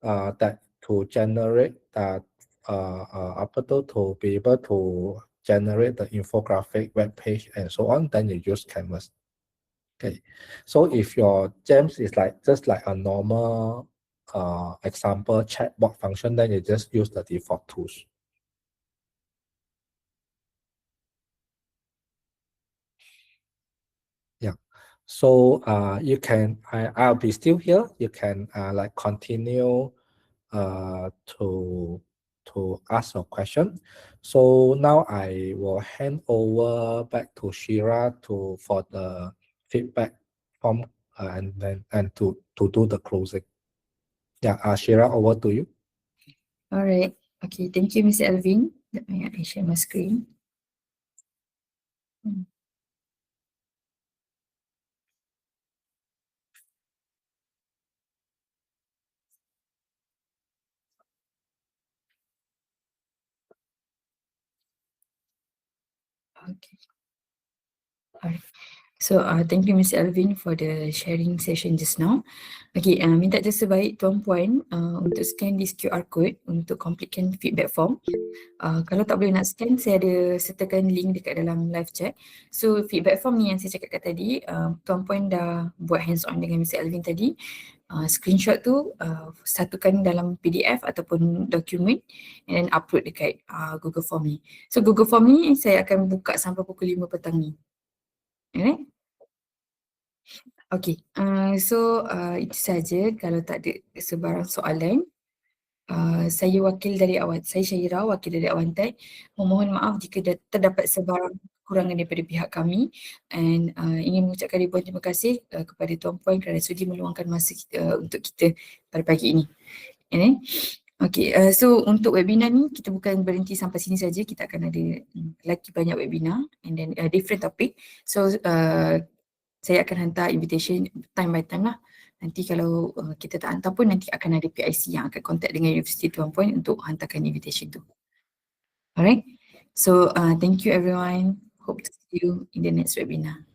D: that to generate that to be able to generate the infographic, web page, and so on, then you use canvas. Okay, so if your gems is like just like a normal example chatbot function, then you just use the default tools. Yeah, so you can I'll be still here. You can like continue to ask a question. So now I will hand over back to Shira for the feedback form and to do the closing. Yeah, Shira, over to you.
C: All right. Okay, thank you, Mr. Alvin. Let me share my screen. Okay. All right. So thank you Ms. Alvin for the sharing session just now. Okay, minta jasa baik tuan-puan untuk scan this QR code untuk completekan feedback form. Kalau tak boleh nak scan, saya ada sertakan link dekat dalam live chat. So feedback form ni yang saya cakapkan tadi, tuan-puan dah buat hands on dengan Ms. Alvin tadi. Screenshot tu satukan dalam PDF ataupun dokumen and then upload dekat Google Form ni. So Google Form ni saya akan buka sampai pukul 5 petang ni. Alright? Okay, so itu saja. Kalau tak ada sebarang soalan, saya wakil dari awal, saya Syaira, wakil dari Awantai, memohon maaf jika terdapat sebarang kekurangan daripada pihak kami and ingin mengucapkan ribuan terima kasih kepada tuan-puan kerana sudi meluangkan masa untuk kita pada pagi ini. Okay, so untuk webinar ni kita bukan berhenti sampai sini saja, kita akan ada lagi banyak webinar and then different topic. So saya akan hantar invitation time by time lah. Nanti kalau kita tak hantar pun nanti akan ada PIC yang akan contact dengan universiti tuan-puan untuk hantarkan invitation tu. Alright, so thank you everyone. Hope to see you in the next webinar.